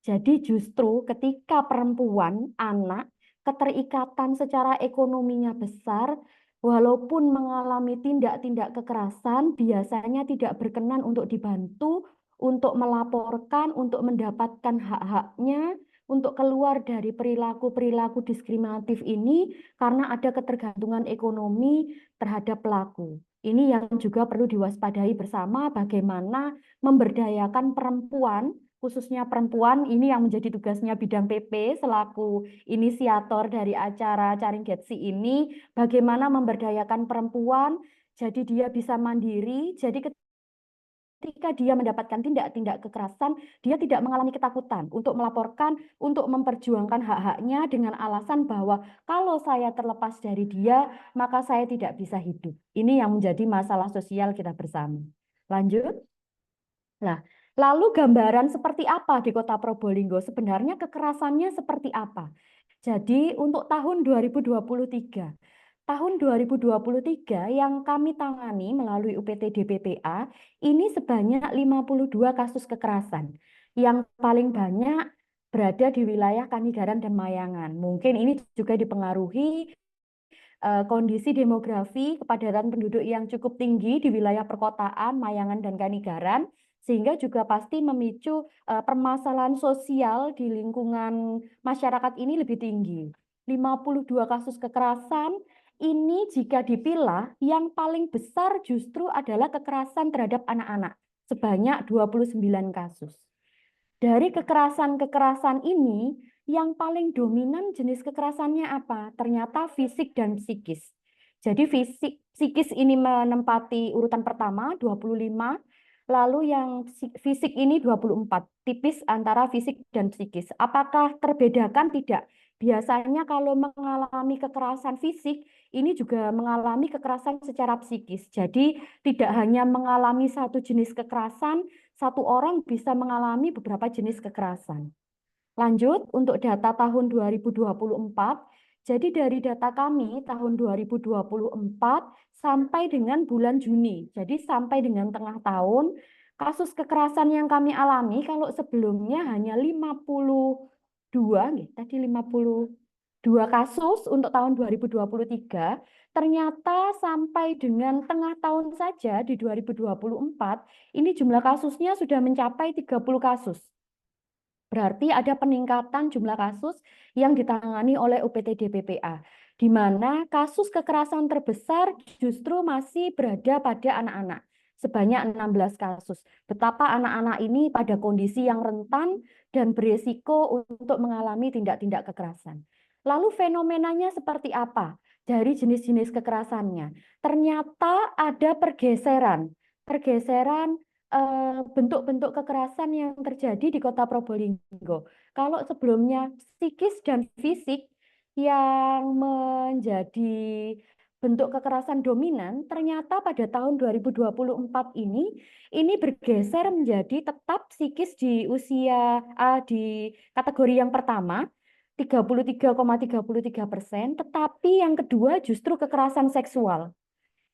Jadi justru ketika perempuan, anak, keterikatan secara ekonominya besar, walaupun mengalami tindak-tindak kekerasan, biasanya tidak berkenan untuk dibantu, untuk melaporkan, untuk mendapatkan hak-haknya, untuk keluar dari perilaku-perilaku diskriminatif ini karena ada ketergantungan ekonomi terhadap pelaku. Ini yang juga perlu diwaspadai bersama, bagaimana memberdayakan perempuan, khususnya perempuan, ini yang menjadi tugasnya bidang PP selaku inisiator dari acara Caring Getsi ini, bagaimana memberdayakan perempuan, jadi dia bisa mandiri, jadi ketika dia mendapatkan tindak-tindak kekerasan, dia tidak mengalami ketakutan untuk melaporkan, untuk memperjuangkan hak-haknya dengan alasan bahwa kalau saya terlepas dari dia, maka saya tidak bisa hidup. Ini yang menjadi masalah sosial kita bersama. Lanjut. Nah, lalu gambaran seperti apa di Kota Probolinggo? Sebenarnya kekerasannya seperti apa? Jadi untuk tahun 2023, tahun 2023 yang kami tangani melalui UPT DPPA, ini sebanyak 52 kasus kekerasan. Yang paling banyak berada di wilayah Kanigaran dan Mayangan. Mungkin ini juga dipengaruhi kondisi demografi kepadatan penduduk yang cukup tinggi di wilayah perkotaan, Mayangan dan Kanigaran, sehingga juga pasti memicu permasalahan sosial di lingkungan masyarakat ini lebih tinggi. 52 kasus kekerasan ini jika dipilah, yang paling besar justru adalah kekerasan terhadap anak-anak, sebanyak 29 kasus. Dari kekerasan-kekerasan ini, yang paling dominan jenis kekerasannya apa? Ternyata fisik dan psikis. Jadi psikis ini menempati urutan pertama, 25, lalu yang fisik ini 24, tipis antara fisik dan psikis. Apakah terbedakan? Tidak. Biasanya kalau mengalami kekerasan fisik, ini juga mengalami kekerasan secara psikis. Jadi tidak hanya mengalami satu jenis kekerasan, satu orang bisa mengalami beberapa jenis kekerasan. Lanjut, untuk data tahun 2024, jadi dari data kami tahun 2024 sampai dengan bulan Juni, jadi sampai dengan tengah tahun, kasus kekerasan yang kami alami kalau sebelumnya hanya 52, tadi 52 kasus untuk tahun 2023, ternyata sampai dengan tengah tahun saja di 2024, ini jumlah kasusnya sudah mencapai 30 kasus. Berarti ada peningkatan jumlah kasus yang ditangani oleh UPTD PPA, di mana kasus kekerasan terbesar justru masih berada pada anak-anak, sebanyak 16 kasus. Betapa anak-anak ini pada kondisi yang rentan dan berisiko untuk mengalami tindak-tindak kekerasan. Lalu fenomenanya seperti apa dari jenis-jenis kekerasannya? Ternyata ada pergeseran bentuk-bentuk kekerasan yang terjadi di Kota Probolinggo. Kalau sebelumnya psikis dan fisik yang menjadi bentuk kekerasan dominan, ternyata pada tahun 2024 ini bergeser menjadi tetap psikis di usia di kategori yang pertama 33,33%, tetapi yang kedua justru kekerasan seksual.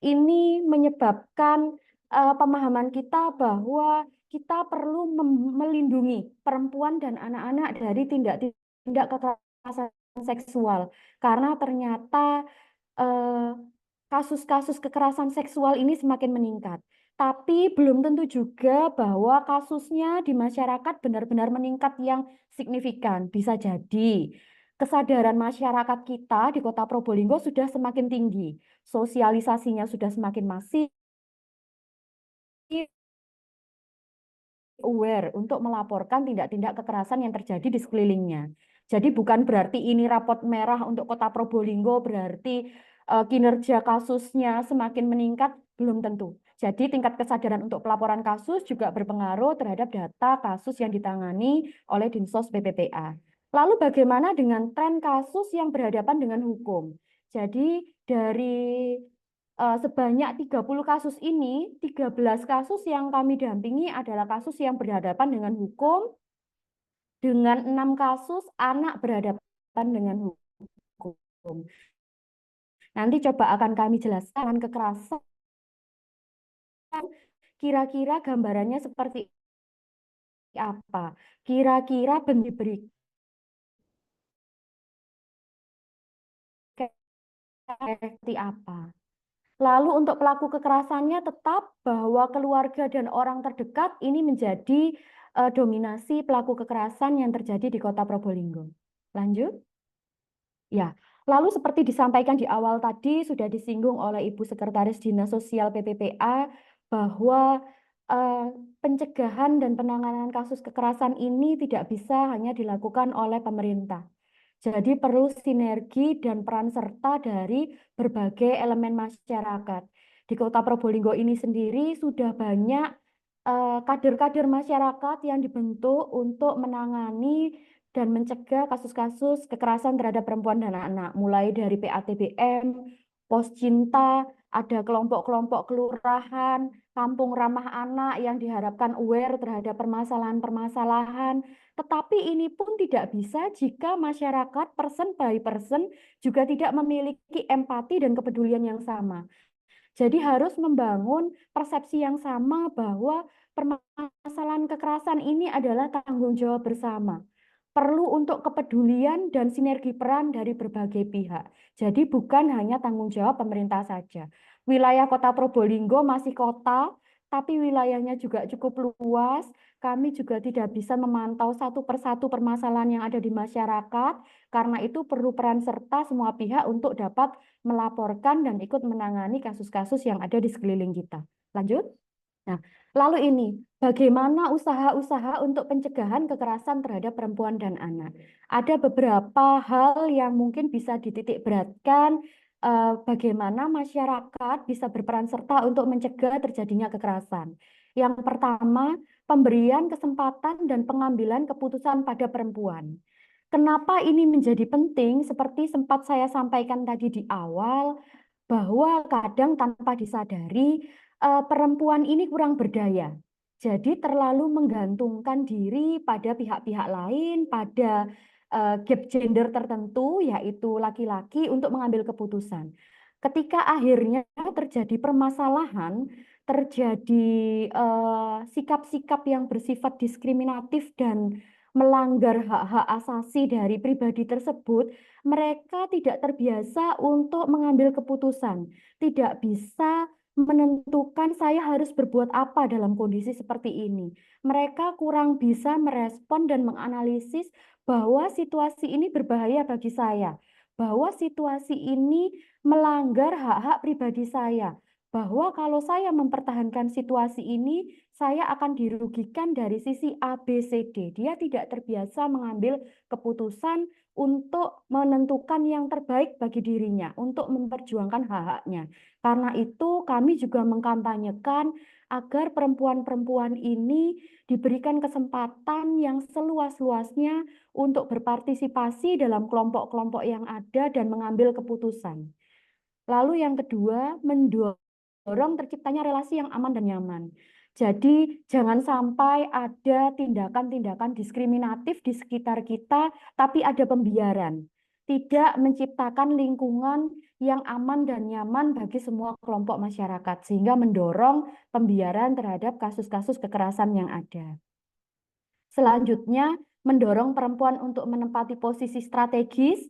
Ini menyebabkan pemahaman kita bahwa kita perlu melindungi perempuan dan anak-anak dari tindak-tindak kekerasan seksual, karena ternyata kasus-kasus kekerasan seksual ini semakin meningkat. Tapi belum tentu juga bahwa kasusnya di masyarakat benar-benar meningkat yang signifikan. Bisa jadi kesadaran masyarakat kita di Kota Probolinggo sudah semakin tinggi, sosialisasinya sudah semakin masif, aware untuk melaporkan tindak-tindak kekerasan yang terjadi di sekelilingnya. Jadi bukan berarti ini rapot merah untuk Kota Probolinggo, berarti kinerja kasusnya semakin meningkat, belum tentu. Jadi tingkat kesadaran untuk pelaporan kasus juga berpengaruh terhadap data kasus yang ditangani oleh Dinsos PPPA. Lalu bagaimana dengan tren kasus yang berhadapan dengan hukum? Jadi dari sebanyak 30 kasus ini, 13 kasus yang kami dampingi adalah kasus yang berhadapan dengan hukum, dengan 6 kasus anak berhadapan dengan hukum. Nanti coba akan kami jelaskan kekerasan, kira-kira gambarannya seperti apa, kira-kira diberi seperti apa. Lalu untuk pelaku kekerasannya tetap bahwa keluarga dan orang terdekat ini menjadi dominasi pelaku kekerasan yang terjadi di Kota Probolinggo. Lanjut. Ya, lalu seperti disampaikan di awal tadi sudah disinggung oleh Ibu Sekretaris Dinas Sosial PPPA bahwa pencegahan dan penanganan kasus kekerasan ini tidak bisa hanya dilakukan oleh pemerintah. Jadi perlu sinergi dan peran serta dari berbagai elemen masyarakat. Di Kota Probolinggo ini sendiri sudah banyak kader-kader masyarakat yang dibentuk untuk menangani dan mencegah kasus-kasus kekerasan terhadap perempuan dan anak, mulai dari PATBM, Pos Cinta, ada kelompok-kelompok kelurahan, kampung ramah anak yang diharapkan aware terhadap permasalahan-permasalahan. Tetapi ini pun tidak bisa jika masyarakat person by person juga tidak memiliki empati dan kepedulian yang sama. Jadi harus membangun persepsi yang sama bahwa permasalahan kekerasan ini adalah tanggung jawab bersama. Perlu untuk kepedulian dan sinergi peran dari berbagai pihak. Jadi bukan hanya tanggung jawab pemerintah saja. Wilayah Kota Probolinggo masih kota, tapi wilayahnya juga cukup luas. Kami juga tidak bisa memantau satu persatu permasalahan yang ada di masyarakat. Karena itu perlu peran serta semua pihak untuk dapat melaporkan dan ikut menangani kasus-kasus yang ada di sekeliling kita. Lanjut. Nah, lalu ini, bagaimana usaha-usaha untuk pencegahan kekerasan terhadap perempuan dan anak? Ada beberapa hal yang mungkin bisa dititik beratkan, bagaimana masyarakat bisa berperan serta untuk mencegah terjadinya kekerasan. Yang pertama, pemberian kesempatan dan pengambilan keputusan pada perempuan. Kenapa ini menjadi penting? Seperti sempat saya sampaikan tadi di awal, bahwa kadang tanpa disadari perempuan ini kurang berdaya. Jadi terlalu menggantungkan diri pada pihak-pihak lain, pada gap gender tertentu, yaitu laki-laki, untuk mengambil keputusan. Ketika akhirnya terjadi permasalahan, terjadi sikap-sikap yang bersifat diskriminatif dan melanggar hak-hak asasi dari pribadi tersebut, mereka tidak terbiasa untuk mengambil keputusan, tidak bisa menentukan saya harus berbuat apa dalam kondisi seperti ini. Mereka kurang bisa merespon dan menganalisis bahwa situasi ini berbahaya bagi saya, bahwa situasi ini melanggar hak-hak pribadi saya, bahwa kalau saya mempertahankan situasi ini, saya akan dirugikan dari sisi A, B, C, D. Dia tidak terbiasa mengambil keputusan untuk menentukan yang terbaik bagi dirinya, untuk memperjuangkan hak-haknya. Karena itu kami juga mengkampanyekan agar perempuan-perempuan ini diberikan kesempatan yang seluas-luasnya untuk berpartisipasi dalam kelompok-kelompok yang ada dan mengambil keputusan. Lalu yang kedua, mendorong terciptanya relasi yang aman dan nyaman. Jadi jangan sampai ada tindakan-tindakan diskriminatif di sekitar kita, tapi ada pembiaran. Tidak menciptakan lingkungan yang aman dan nyaman bagi semua kelompok masyarakat, sehingga mendorong pembiaran terhadap kasus-kasus kekerasan yang ada. Selanjutnya, mendorong perempuan untuk menempati posisi strategis.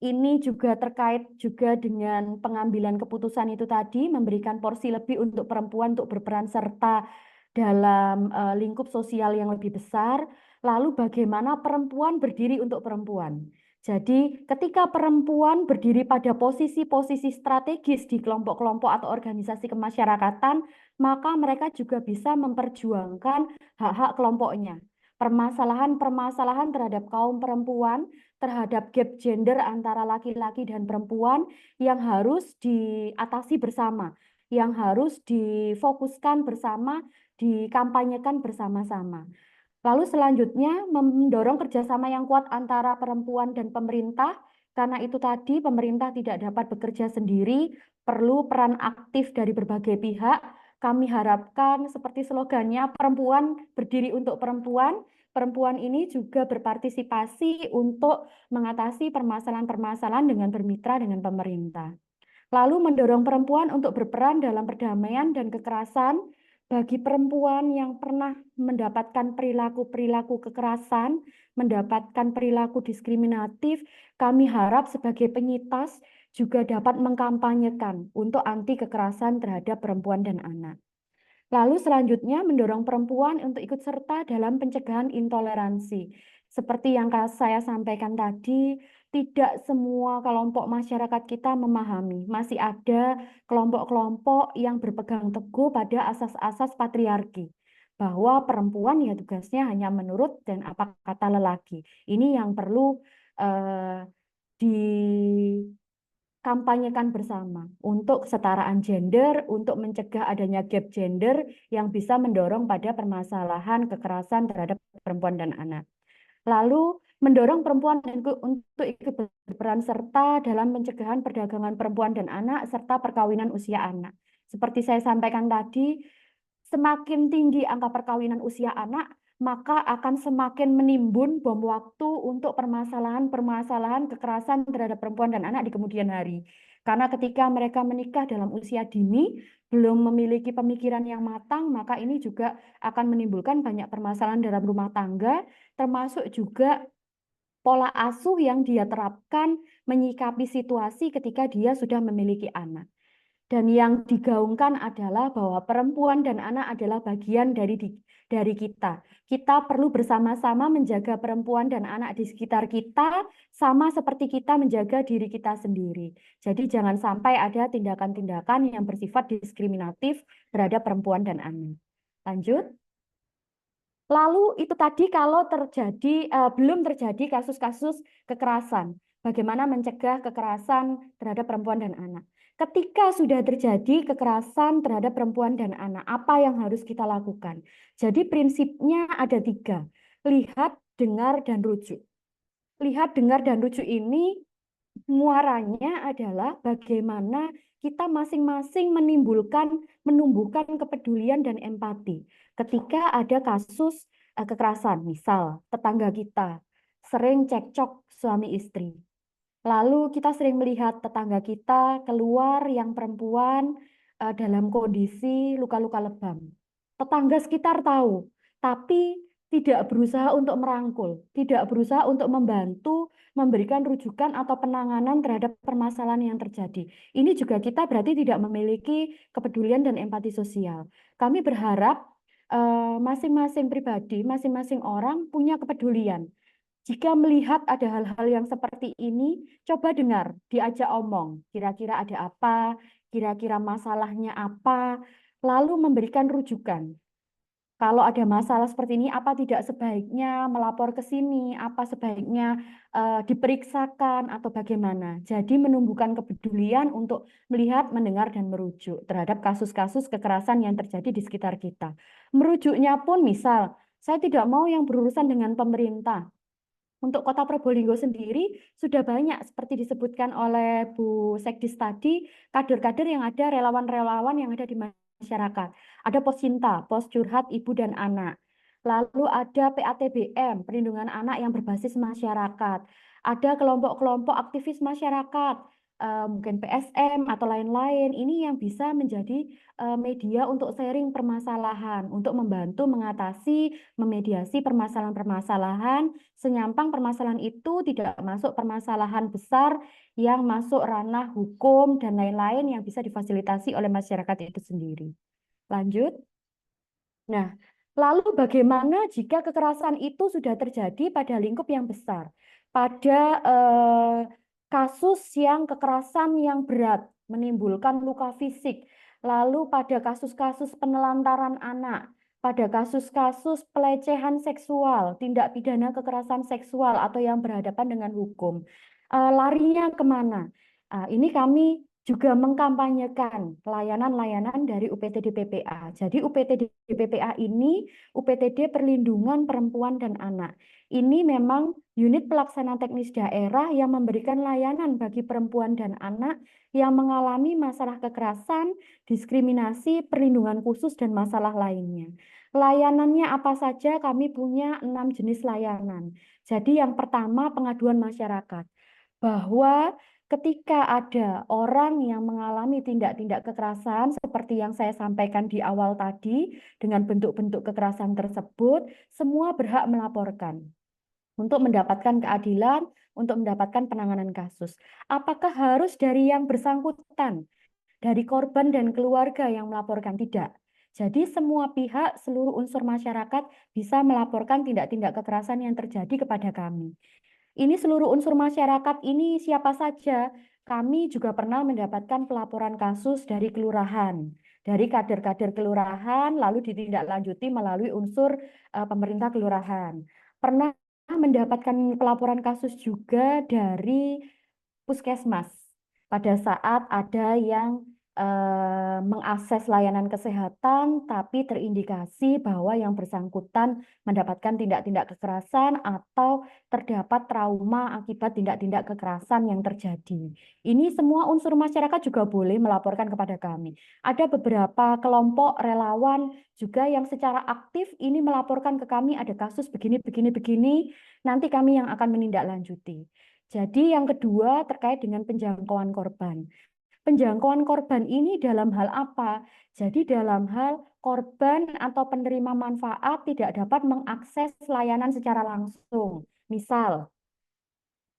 Ini juga terkait juga dengan pengambilan keputusan itu tadi, memberikan porsi lebih untuk perempuan untuk berperan serta dalam lingkup sosial yang lebih besar. Lalu bagaimana perempuan berdiri untuk perempuan. Jadi ketika perempuan berdiri pada posisi-posisi strategis di kelompok-kelompok atau organisasi kemasyarakatan, maka mereka juga bisa memperjuangkan hak-hak kelompoknya. Permasalahan-permasalahan terhadap kaum perempuan, terhadap gap gender antara laki-laki dan perempuan yang harus diatasi bersama, yang harus difokuskan bersama, dikampanyekan bersama-sama. Lalu selanjutnya mendorong kerjasama yang kuat antara perempuan dan pemerintah, karena itu tadi pemerintah tidak dapat bekerja sendiri, perlu peran aktif dari berbagai pihak. Kami harapkan seperti slogannya, perempuan berdiri untuk perempuan. Perempuan ini juga berpartisipasi untuk mengatasi permasalahan-permasalahan dengan bermitra dengan pemerintah. Lalu mendorong perempuan untuk berperan dalam perdamaian dan kekerasan. Bagi perempuan yang pernah mendapatkan perilaku-perilaku kekerasan, mendapatkan perilaku diskriminatif, kami harap sebagai penyitas juga dapat mengkampanyekan untuk anti kekerasan terhadap perempuan dan anak. Lalu selanjutnya mendorong perempuan untuk ikut serta dalam pencegahan intoleransi. Seperti yang saya sampaikan tadi, tidak semua kelompok masyarakat kita memahami. Masih ada kelompok-kelompok yang berpegang teguh pada asas-asas patriarki. Bahwa perempuan ya tugasnya hanya menurut dan apa kata lelaki. Ini yang perlu kampanyekan bersama untuk kesetaraan gender, untuk mencegah adanya gap gender yang bisa mendorong pada permasalahan kekerasan terhadap perempuan dan anak. Lalu mendorong perempuan untuk ikut berperan serta dalam pencegahan perdagangan perempuan dan anak serta perkawinan usia anak. Seperti saya sampaikan tadi, semakin tinggi angka perkawinan usia anak, maka akan semakin menimbun bom waktu untuk permasalahan-permasalahan kekerasan terhadap perempuan dan anak di kemudian hari. Karena ketika mereka menikah dalam usia dini, belum memiliki pemikiran yang matang, maka ini juga akan menimbulkan banyak permasalahan dalam rumah tangga, termasuk juga pola asuh yang dia terapkan menyikapi situasi ketika dia sudah memiliki anak. Dan yang digaungkan adalah bahwa perempuan dan anak adalah bagian dari kita. Kita perlu bersama-sama menjaga perempuan dan anak di sekitar kita, sama seperti kita menjaga diri kita sendiri. Jadi jangan sampai ada tindakan-tindakan yang bersifat diskriminatif terhadap perempuan dan anak. Lanjut. Lalu itu tadi kalau belum terjadi kasus-kasus kekerasan, bagaimana mencegah kekerasan terhadap perempuan dan anak. Ketika sudah terjadi kekerasan terhadap perempuan dan anak, apa yang harus kita lakukan? Jadi prinsipnya ada 3, lihat, dengar, dan rujuk. Lihat, dengar, dan rujuk ini muaranya adalah bagaimana kita masing-masing menumbuhkan kepedulian dan empati. Ketika ada kasus kekerasan, misal tetangga kita sering cekcok suami istri. Lalu kita sering melihat tetangga kita keluar yang perempuan dalam kondisi luka-luka lebam. Tetangga sekitar tahu, tapi tidak berusaha untuk merangkul, tidak berusaha untuk membantu, memberikan rujukan atau penanganan terhadap permasalahan yang terjadi. Ini juga kita berarti tidak memiliki kepedulian dan empati sosial. Kami berharap masing-masing pribadi, masing-masing orang punya kepedulian. Jika melihat ada hal-hal yang seperti ini, coba dengar, diajak omong, kira-kira ada apa, kira-kira masalahnya apa, lalu memberikan rujukan. Kalau ada masalah seperti ini, apa tidak sebaiknya melapor ke sini, apa sebaiknya diperiksakan atau bagaimana. Jadi menumbuhkan kepedulian untuk melihat, mendengar, dan merujuk terhadap kasus-kasus kekerasan yang terjadi di sekitar kita. Merujuknya pun misal, saya tidak mau yang berurusan dengan pemerintah. Untuk Kota Probolinggo sendiri sudah banyak seperti disebutkan oleh Bu Sekdis tadi, kader-kader yang ada, relawan-relawan yang ada di masyarakat. Ada Poscinta, Pos Curhat Ibu dan Anak. Lalu ada PATBM, Perlindungan Anak yang berbasis masyarakat. Ada kelompok-kelompok aktivis masyarakat, mungkin PSM atau lain-lain. Ini yang bisa menjadi media untuk sharing permasalahan, untuk membantu mengatasi, memediasi permasalahan-permasalahan, senyampang permasalahan itu tidak masuk permasalahan besar yang masuk ranah hukum dan lain-lain yang bisa difasilitasi oleh masyarakat itu sendiri. Lanjut. Nah, lalu bagaimana jika kekerasan itu sudah terjadi pada lingkup yang besar? Pada kasus yang kekerasan yang berat, menimbulkan luka fisik, lalu pada kasus-kasus penelantaran anak, pada kasus-kasus pelecehan seksual, tindak pidana kekerasan seksual atau yang berhadapan dengan hukum. Larinya kemana? Ini kami juga mengkampanyekan layanan-layanan dari UPTD PPA. Jadi UPTD PPA ini UPTD Perlindungan Perempuan dan Anak. Ini memang unit pelaksana teknis daerah yang memberikan layanan bagi perempuan dan anak yang mengalami masalah kekerasan, diskriminasi, perlindungan khusus, dan masalah lainnya. Layanannya apa saja? Kami punya 6 jenis layanan. Jadi yang pertama pengaduan masyarakat. Bahwa ketika ada orang yang mengalami tindak-tindak kekerasan seperti yang saya sampaikan di awal tadi dengan bentuk-bentuk kekerasan tersebut, semua berhak melaporkan untuk mendapatkan keadilan, untuk mendapatkan penanganan kasus. Apakah harus dari yang bersangkutan, dari korban dan keluarga yang melaporkan? Tidak. Jadi semua pihak, seluruh unsur masyarakat bisa melaporkan tindak-tindak kekerasan yang terjadi kepada kami. Ini seluruh unsur masyarakat ini siapa saja? Kami juga pernah mendapatkan pelaporan kasus dari kelurahan, dari kader-kader kelurahan, lalu ditindaklanjuti melalui unsur pemerintah kelurahan. Pernah mendapatkan pelaporan kasus juga dari puskesmas pada saat ada yang mengakses layanan kesehatan tapi terindikasi bahwa yang bersangkutan mendapatkan tindak-tindak kekerasan atau terdapat trauma akibat tindak-tindak kekerasan yang terjadi. Ini semua unsur masyarakat juga boleh melaporkan kepada kami. Ada beberapa kelompok relawan juga yang secara aktif ini melaporkan ke kami ada kasus begini, nanti kami yang akan menindaklanjuti. Jadi yang kedua terkait dengan penjangkauan korban. Penjangkauan korban ini dalam hal apa? Jadi dalam hal korban atau penerima manfaat tidak dapat mengakses layanan secara langsung. Misal,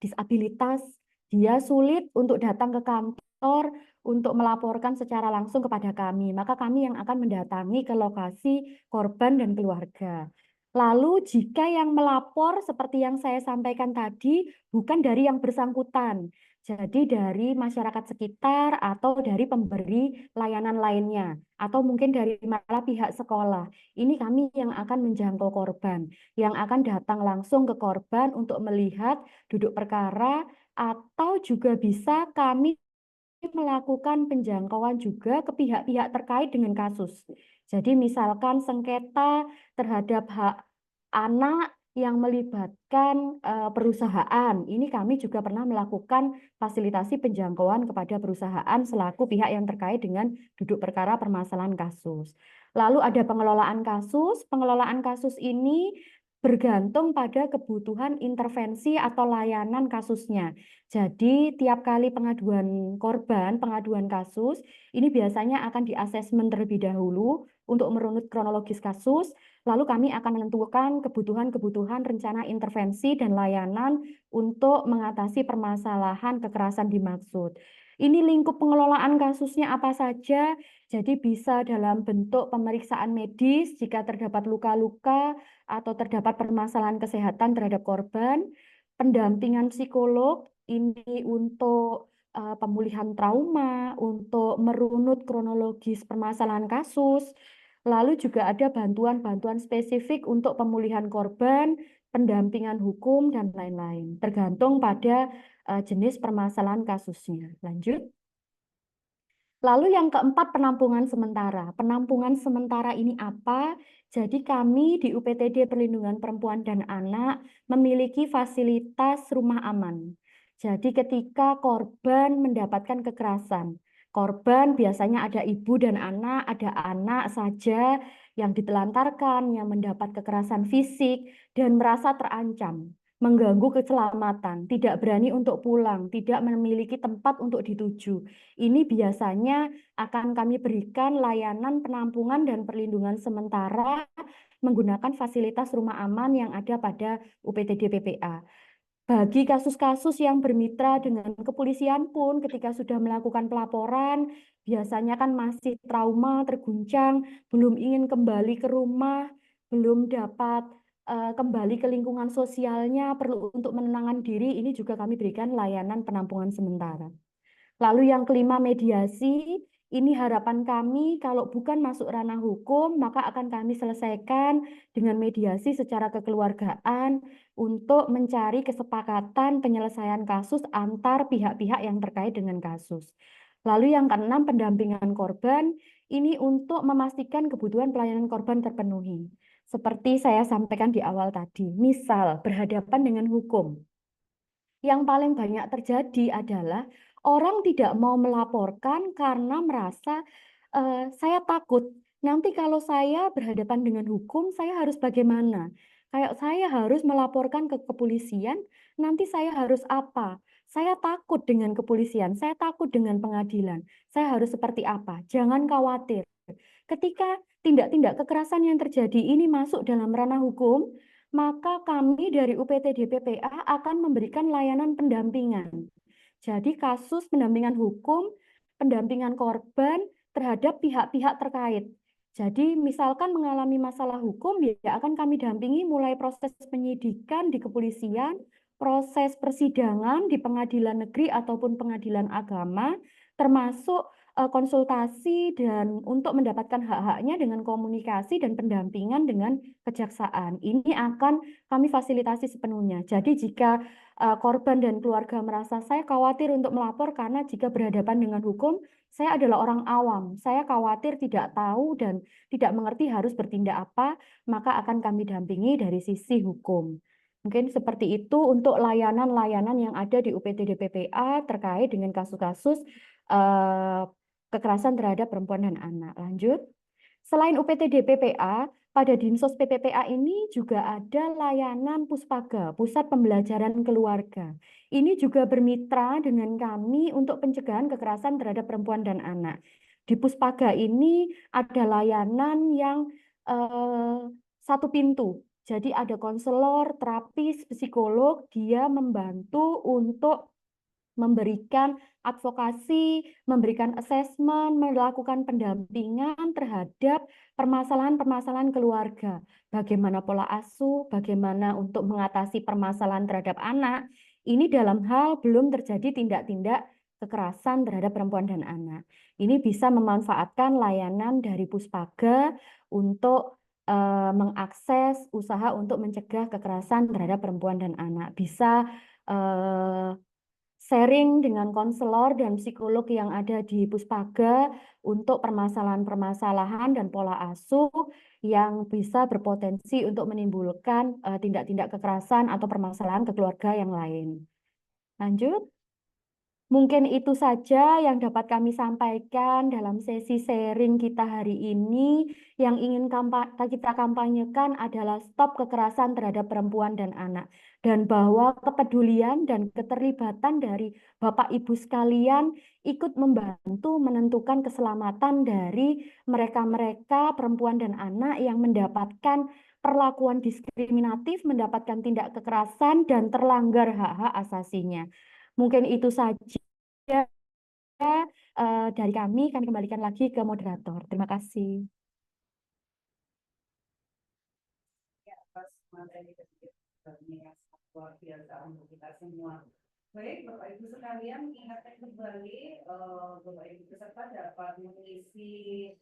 disabilitas, dia sulit untuk datang ke kantor untuk melaporkan secara langsung kepada kami. Maka kami yang akan mendatangi ke lokasi korban dan keluarga. Lalu jika yang melapor seperti yang saya sampaikan tadi bukan dari yang bersangkutan, jadi dari masyarakat sekitar atau dari pemberi layanan lainnya, atau mungkin dari malah pihak sekolah. Ini kami yang akan menjangkau korban, yang akan datang langsung ke korban untuk melihat duduk perkara, atau juga bisa kami melakukan penjangkauan juga ke pihak-pihak terkait dengan kasus. Jadi misalkan sengketa terhadap hak anak yang melibatkan perusahaan, ini kami juga pernah melakukan fasilitasi penjangkauan kepada perusahaan selaku pihak yang terkait dengan duduk perkara permasalahan kasus. Lalu ada pengelolaan kasus ini bergantung pada kebutuhan intervensi atau layanan kasusnya. Jadi tiap kali pengaduan korban, pengaduan kasus, ini biasanya akan diasesmen terlebih dahulu untuk merunut kronologis kasus, lalu kami akan menentukan kebutuhan-kebutuhan rencana intervensi dan layanan untuk mengatasi permasalahan kekerasan dimaksud. Ini lingkup pengelolaan kasusnya apa saja, jadi bisa dalam bentuk pemeriksaan medis jika terdapat luka-luka atau terdapat permasalahan kesehatan terhadap korban, pendampingan psikolog, ini untuk pemulihan trauma, untuk merunut kronologis permasalahan kasus, lalu juga ada bantuan-bantuan spesifik untuk pemulihan korban, pendampingan hukum, dan lain-lain, tergantung pada jenis permasalahan kasusnya. Lanjut. Lalu yang keempat, penampungan sementara. Penampungan sementara ini apa? Jadi kami di UPTD Perlindungan Perempuan dan Anak memiliki fasilitas rumah aman. Jadi ketika korban mendapatkan kekerasan, korban biasanya ada ibu dan ada anak saja yang ditelantarkan, yang mendapat kekerasan fisik dan merasa terancam, mengganggu keselamatan, tidak berani untuk pulang, tidak memiliki tempat untuk dituju. Ini biasanya akan kami berikan layanan penampungan dan perlindungan sementara menggunakan fasilitas rumah aman yang ada pada UPTD PPA. Bagi kasus-kasus yang bermitra dengan kepolisian pun ketika sudah melakukan pelaporan, biasanya kan masih trauma, terguncang, belum ingin kembali ke rumah, belum dapat kembali ke lingkungan sosialnya, perlu untuk menenangkan diri, ini juga kami berikan layanan penampungan sementara. Lalu yang kelima, mediasi. Ini harapan kami kalau bukan masuk ranah hukum, maka akan kami selesaikan dengan mediasi secara kekeluargaan untuk mencari kesepakatan penyelesaian kasus antar pihak-pihak yang terkait dengan kasus. Lalu yang keenam, pendampingan korban. Ini untuk memastikan kebutuhan pelayanan korban terpenuhi. Seperti saya sampaikan di awal tadi, misal berhadapan dengan hukum. Yang paling banyak terjadi adalah orang tidak mau melaporkan karena merasa saya takut. Nanti kalau saya berhadapan dengan hukum, saya harus bagaimana? Kayak saya harus melaporkan ke kepolisian, nanti saya harus apa? Saya takut dengan kepolisian, saya takut dengan pengadilan. Saya harus seperti apa? Jangan khawatir. Ketika tindak-tindak kekerasan yang terjadi ini masuk dalam ranah hukum, maka kami dari UPTD PPA akan memberikan layanan pendampingan. Jadi kasus pendampingan hukum, pendampingan korban terhadap pihak-pihak terkait. Jadi misalkan mengalami masalah hukum, ya akan kami dampingi mulai proses penyidikan di kepolisian, proses persidangan di pengadilan negeri ataupun pengadilan agama, termasuk konsultasi dan untuk mendapatkan hak-haknya dengan komunikasi dan pendampingan dengan kejaksaan. Ini akan kami fasilitasi sepenuhnya. Jadi jika korban dan keluarga merasa saya khawatir untuk melapor karena jika berhadapan dengan hukum, saya adalah orang awam, saya khawatir tidak tahu dan tidak mengerti harus bertindak apa, maka akan kami dampingi dari sisi hukum. Mungkin seperti itu untuk layanan-layanan yang ada di UPTD PPA terkait dengan kasus-kasus kekerasan terhadap perempuan dan anak. Lanjut. Selain UPTD PPA, pada Dinsos PPPA ini juga ada layanan Puspaga, Pusat Pembelajaran Keluarga. Ini juga bermitra dengan kami untuk pencegahan kekerasan terhadap perempuan dan anak. Di Puspaga ini ada layanan yang satu pintu. Jadi ada konselor, terapis, psikolog, dia membantu untuk memberikan advokasi, memberikan asesmen, melakukan pendampingan terhadap permasalahan-permasalahan keluarga. Bagaimana pola asuh, bagaimana untuk mengatasi permasalahan terhadap anak. Ini dalam hal belum terjadi tindak-tindak kekerasan terhadap perempuan dan anak. Ini bisa memanfaatkan layanan dari Puspaga untuk mengakses usaha untuk mencegah kekerasan terhadap perempuan dan anak. Bisa sharing dengan konselor dan psikolog yang ada di Puspaga untuk permasalahan-permasalahan dan pola asuh yang bisa berpotensi untuk menimbulkan tindak-tindak kekerasan atau permasalahan ke keluarga yang lain. Lanjut. Mungkin itu saja yang dapat kami sampaikan dalam sesi sharing kita hari ini. Yang ingin kita kampanyekan adalah stop kekerasan terhadap perempuan dan anak. Dan bahwa kepedulian dan keterlibatan dari Bapak Ibu sekalian ikut membantu menentukan keselamatan dari mereka-mereka perempuan dan anak yang mendapatkan perlakuan diskriminatif, mendapatkan tindak kekerasan dan terlanggar hak-hak asasinya. Mungkin itu saja dari kami kembalikan lagi ke moderator. Terima kasih. Ya, atas materi kesempatannya yang sangat luar biasa untuk kita semua. Baik, Bapak Ibu sekalian, ingatkan kembali Bapak Ibu peserta dapat mengisi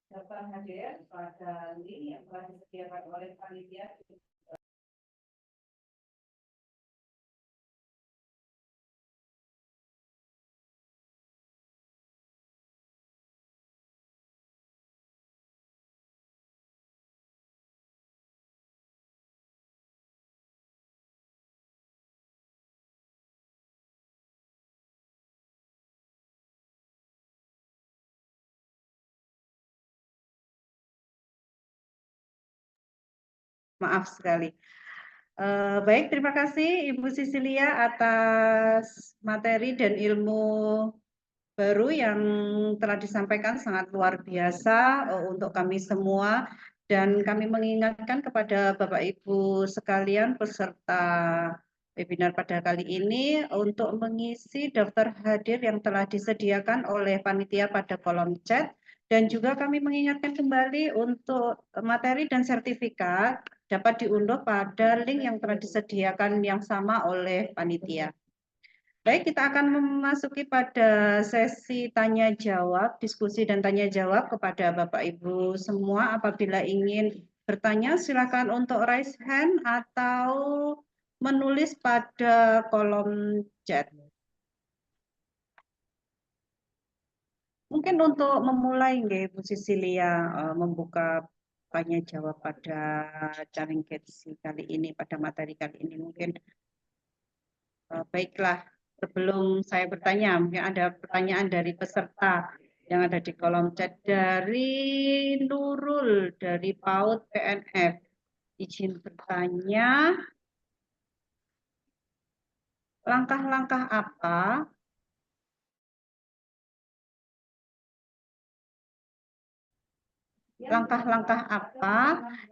daftar hadir pada link yang telah disediakan oleh panitia. Maaf sekali. Baik, terima kasih Ibu Sisilia atas materi dan ilmu baru yang telah disampaikan sangat luar biasa untuk kami semua, dan kami mengingatkan kepada Bapak Ibu sekalian peserta webinar pada kali ini untuk mengisi daftar hadir yang telah disediakan oleh panitia pada kolom chat, dan juga kami mengingatkan kembali untuk materi dan sertifikat dapat diunduh pada link yang telah disediakan yang sama oleh panitia. Baik, kita akan memasuki pada sesi tanya jawab, diskusi dan tanya jawab kepada Bapak Ibu semua. Apabila ingin bertanya, silakan untuk raise hand atau menulis pada kolom chat. Mungkin untuk memulai, Bu Sisilia, membuka tanya jawab pada Caring Ketsi kali ini, pada materi kali ini mungkin. Baiklah, sebelum saya bertanya, mungkin ada pertanyaan dari peserta yang ada di kolom chat. Dari Nurul, dari PAUD PNF. Izin bertanya, langkah-langkah apa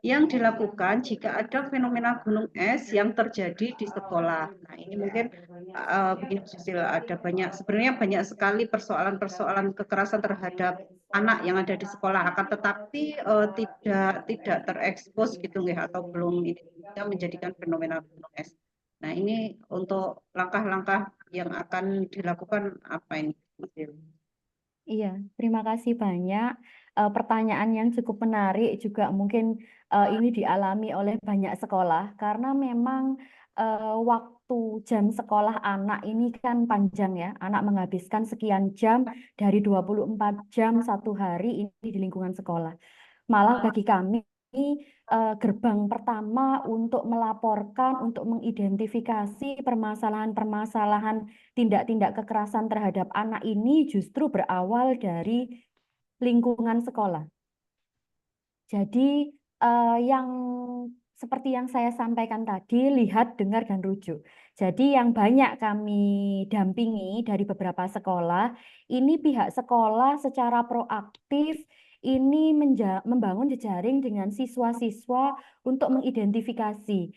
yang dilakukan jika ada fenomena gunung es yang terjadi di sekolah? Nah, ini mungkin begini, sebenarnya banyak sekali persoalan-persoalan kekerasan terhadap anak yang ada di sekolah, akan tetapi tidak terekspos gitu nggih, atau belum ini menjadikan fenomena gunung es. Nah, ini untuk langkah-langkah yang akan dilakukan apa ini? Iya, terima kasih banyak. Pertanyaan yang cukup menarik juga mungkin ini dialami oleh banyak sekolah karena memang waktu jam sekolah anak ini kan panjang ya. Anak menghabiskan sekian jam dari 24 jam satu hari ini di lingkungan sekolah. Malah bagi kami gerbang pertama untuk melaporkan, untuk mengidentifikasi permasalahan-permasalahan tindak-tindak kekerasan terhadap anak ini justru berawal dari lingkungan sekolah. Jadi yang seperti yang saya sampaikan tadi, lihat, dengar, dan rujuk. Jadi yang banyak kami dampingi dari beberapa sekolah, ini pihak sekolah secara proaktif ini membangun jejaring dengan siswa-siswa untuk mengidentifikasi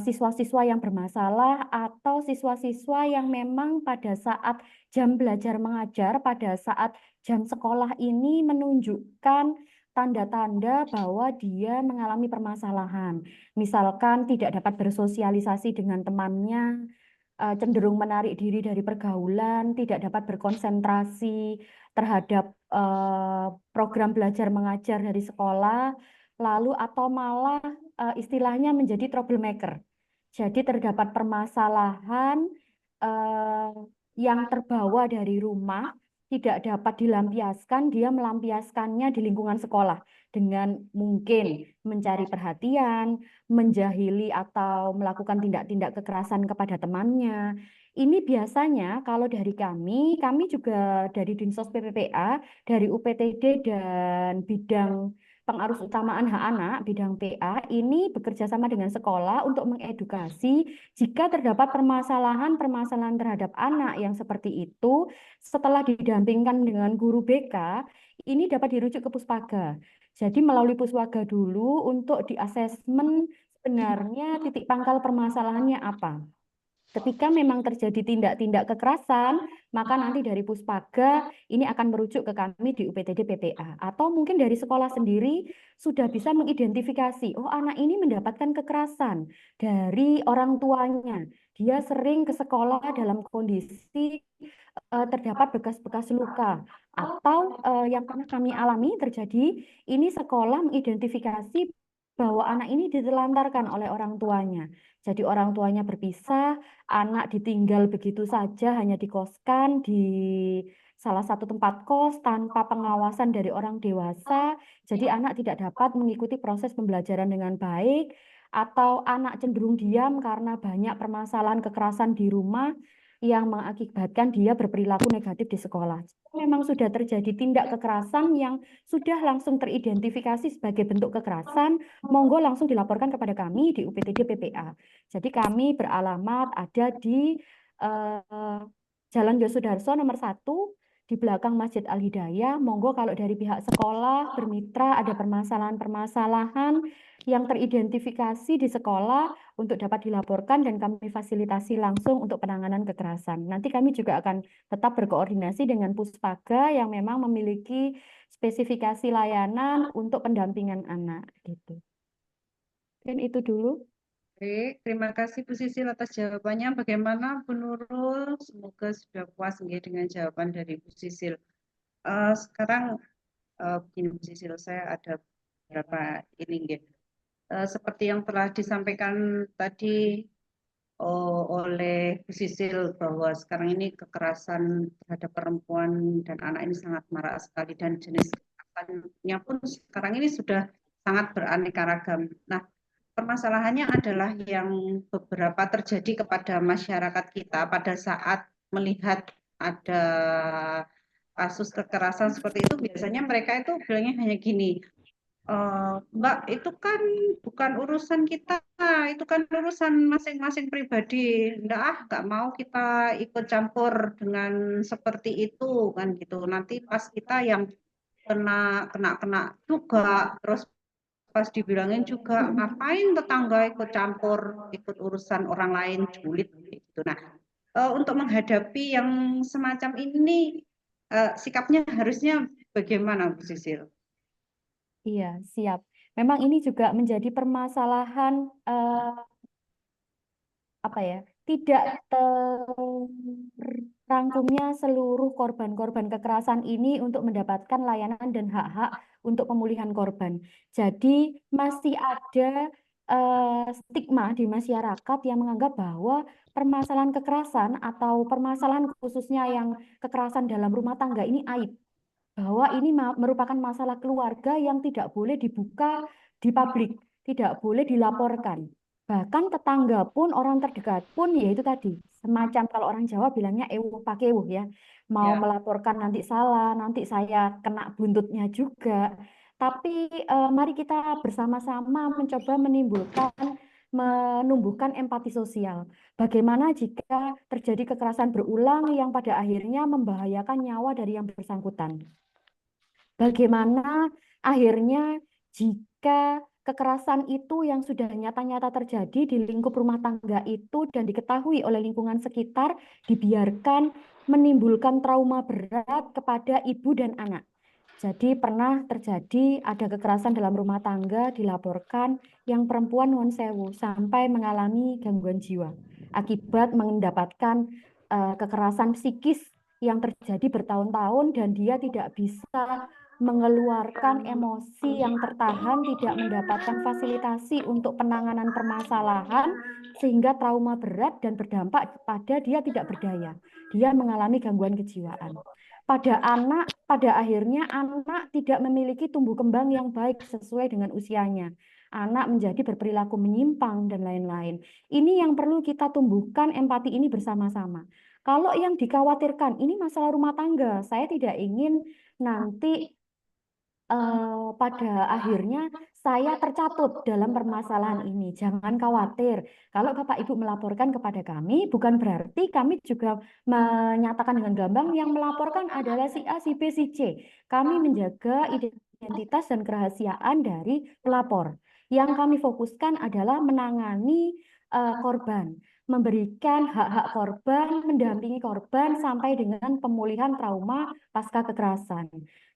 siswa-siswa yang bermasalah atau siswa-siswa yang memang pada saat jam belajar mengajar, pada saat jam sekolah ini menunjukkan tanda-tanda bahwa dia mengalami permasalahan. Misalkan tidak dapat bersosialisasi dengan temannya, cenderung menarik diri dari pergaulan, tidak dapat berkonsentrasi terhadap program belajar mengajar dari sekolah, lalu atau malah istilahnya menjadi troublemaker. Jadi terdapat permasalahan eh, yang terbawa dari rumah, tidak dapat dilampiaskan, dia melampiaskannya di lingkungan sekolah dengan mungkin mencari perhatian, menjahili atau melakukan tindak-tindak kekerasan kepada temannya. Ini biasanya kalau dari kami juga dari Dinsos PPPA, dari UPTD dan bidang pengarus utamaan hak anak, bidang PA, ini bekerja sama dengan sekolah untuk mengedukasi jika terdapat permasalahan-permasalahan terhadap anak yang seperti itu, setelah didampingkan dengan guru BK, ini dapat dirujuk ke Puspaga. Jadi melalui Puspaga dulu untuk diasesmen sebenarnya titik pangkal permasalahannya apa. Ketika memang terjadi tindak-tindak kekerasan, maka nanti dari Puspaga ini akan merujuk ke kami di UPTD PPA. Atau mungkin dari sekolah sendiri sudah bisa mengidentifikasi, oh anak ini mendapatkan kekerasan dari orang tuanya. Dia sering ke sekolah dalam kondisi terdapat bekas-bekas luka. Atau yang pernah kami alami terjadi, ini sekolah mengidentifikasi bahwa anak ini ditelantarkan oleh orang tuanya. Jadi orang tuanya berpisah, anak ditinggal begitu saja hanya dikoskan di salah satu tempat kos tanpa pengawasan dari orang dewasa. Jadi anak tidak dapat mengikuti proses pembelajaran dengan baik atau anak cenderung diam karena banyak permasalahan kekerasan di rumah yang mengakibatkan dia berperilaku negatif di sekolah. Memang sudah terjadi tindak kekerasan yang sudah langsung teridentifikasi sebagai bentuk kekerasan, monggo langsung dilaporkan kepada kami di UPTD PPA. Jadi kami beralamat ada di Jalan Yosudarso nomor 1 di belakang Masjid Al Hidayah. Monggo kalau dari pihak sekolah bermitra ada permasalahan-permasalahan yang teridentifikasi di sekolah untuk dapat dilaporkan dan kami fasilitasi langsung untuk penanganan kekerasan. Nanti kami juga akan tetap berkoordinasi dengan Puspaga yang memang memiliki spesifikasi layanan untuk pendampingan anak gitu. Dan itu dulu. Baik, terima kasih Bu Sisil atas jawabannya. Bagaimana Bu Nurul? Semoga sudah puas nggih dengan jawaban dari Bu Sisil. Sekarang begini Bu Sisil, saya ada beberapa ini nggih. Seperti yang telah disampaikan tadi oleh Bu Sisil bahwa sekarang ini kekerasan terhadap perempuan dan anak ini sangat marak sekali dan jenis kekerasannya pun sekarang ini sudah sangat beraneka ragam. Nah, permasalahannya adalah yang beberapa terjadi kepada masyarakat kita pada saat melihat ada kasus kekerasan seperti itu, biasanya mereka itu bilangnya hanya gini, Mbak, itu kan bukan urusan kita, itu kan urusan masing-masing pribadi. Nggak mau kita ikut campur dengan seperti itu kan gitu. Nanti pas kita yang kena juga, terus pas dibilangin juga ngapain tetangga ikut campur, ikut urusan orang lain, julid gitu. Nah, untuk menghadapi yang semacam ini, sikapnya harusnya bagaimana, Bu Sisil? Iya, siap. Memang ini juga menjadi permasalahan apa ya? Tidak terangkumnya seluruh korban-korban kekerasan ini untuk mendapatkan layanan dan hak-hak untuk pemulihan korban. Jadi masih ada stigma di masyarakat yang menganggap bahwa permasalahan kekerasan atau permasalahan khususnya yang kekerasan dalam rumah tangga ini aib, bahwa ini merupakan masalah keluarga yang tidak boleh dibuka di publik, tidak boleh dilaporkan. Bahkan tetangga pun, orang terdekat pun, ya itu tadi, semacam kalau orang Jawa bilangnya ewuh pakai ewuh ya, mau Ya. melaporkan nanti salah, nanti saya kena buntutnya juga. Tapi mari kita bersama-sama mencoba menumbuhkan empati sosial. Bagaimana jika terjadi kekerasan berulang yang pada akhirnya membahayakan nyawa dari yang bersangkutan? Bagaimana akhirnya jika kekerasan itu yang sudah nyata-nyata terjadi di lingkup rumah tangga itu dan diketahui oleh lingkungan sekitar dibiarkan menimbulkan trauma berat kepada ibu dan anak. Jadi pernah terjadi ada kekerasan dalam rumah tangga dilaporkan yang perempuan nuwun sewu sampai mengalami gangguan jiwa akibat mendapatkan kekerasan psikis yang terjadi bertahun-tahun dan dia tidak bisa mengeluarkan emosi yang tertahan, tidak mendapatkan fasilitasi untuk penanganan permasalahan sehingga trauma berat dan berdampak pada dia tidak berdaya. Dia mengalami gangguan kejiwaan. Pada akhirnya anak tidak memiliki tumbuh kembang yang baik sesuai dengan usianya. Anak menjadi berperilaku menyimpang dan lain-lain. Ini yang perlu kita tumbuhkan empati ini bersama-sama. Kalau yang dikhawatirkan ini masalah rumah tangga, saya tidak ingin nanti pada akhirnya saya tercatut dalam permasalahan ini. Jangan khawatir. Kalau Bapak Ibu melaporkan kepada kami, bukan berarti kami juga menyatakan dengan gamblang yang melaporkan adalah si A, si B, si C. Kami menjaga identitas dan kerahasiaan dari pelapor. Yang kami fokuskan adalah menangani korban, memberikan hak-hak korban, mendampingi korban sampai dengan pemulihan trauma pasca kekerasan.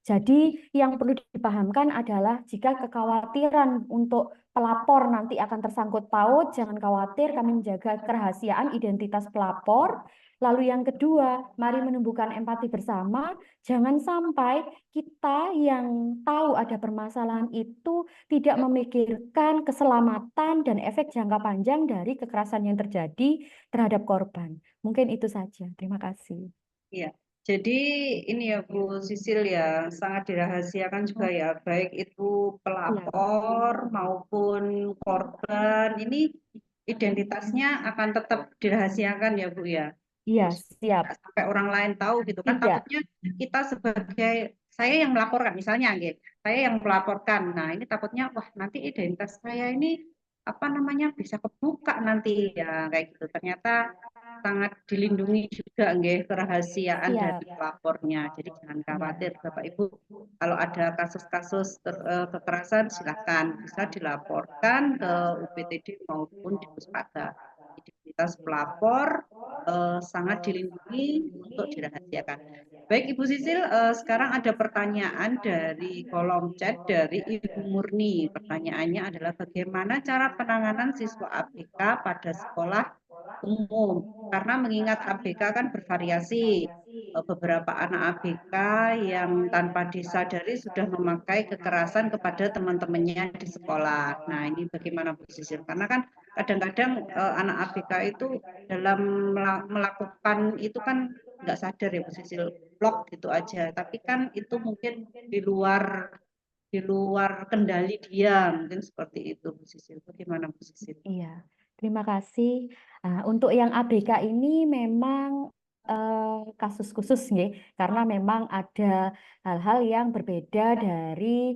Jadi yang perlu dipahamkan adalah jika kekhawatiran untuk pelapor nanti akan tersangkut paut, jangan khawatir, kami menjaga kerahasiaan identitas pelapor. Lalu yang kedua, mari menumbuhkan empati bersama. Jangan sampai kita yang tahu ada permasalahan itu tidak memikirkan keselamatan dan efek jangka panjang dari kekerasan yang terjadi terhadap korban. Mungkin itu saja. Terima kasih. Iya. Jadi ini ya Bu Sisil ya, sangat dirahasiakan juga ya, baik itu pelapor maupun korban, ini identitasnya akan tetap dirahasiakan ya Bu ya. Iya, siap. Nggak sampai orang lain tahu gitu kan, Tidak. takutnya kita sebagai saya yang melaporkan misalnya gitu, saya yang melaporkan. Nah, ini takutnya wah nanti identitas saya ini apa namanya bisa kebuka nanti ya kayak gitu. Ternyata sangat dilindungi juga nggih kerahasiaan dari Siap. pelapornya. Jadi jangan Iya. khawatir Bapak Ibu, kalau ada kasus-kasus kekerasan silakan bisa dilaporkan ke UPTD maupun di Puspaga. Identitas pelapor sangat dilindungi untuk dirahasiakan. Baik Ibu Sisil, sekarang ada pertanyaan dari kolom chat dari Ibu Murni. Pertanyaannya adalah bagaimana cara penanganan siswa ABK pada sekolah umum? Karena mengingat ABK kan bervariasi. Beberapa anak ABK yang tanpa disadari sudah memakai kekerasan kepada teman-temannya di sekolah. Nah, ini bagaimana Bu Sisil? Karena kan kadang-kadang anak ABK itu dalam melakukan itu kan nggak sadar ya Bu Sisil, blok gitu aja. Tapi kan itu mungkin di luar kendali dia, mungkin seperti itu Bu Sisil. Bagaimana Bu Sisil? Iya, terima kasih. Untuk yang ABK ini memang kasus khusus nih, karena memang ada hal-hal yang berbeda dari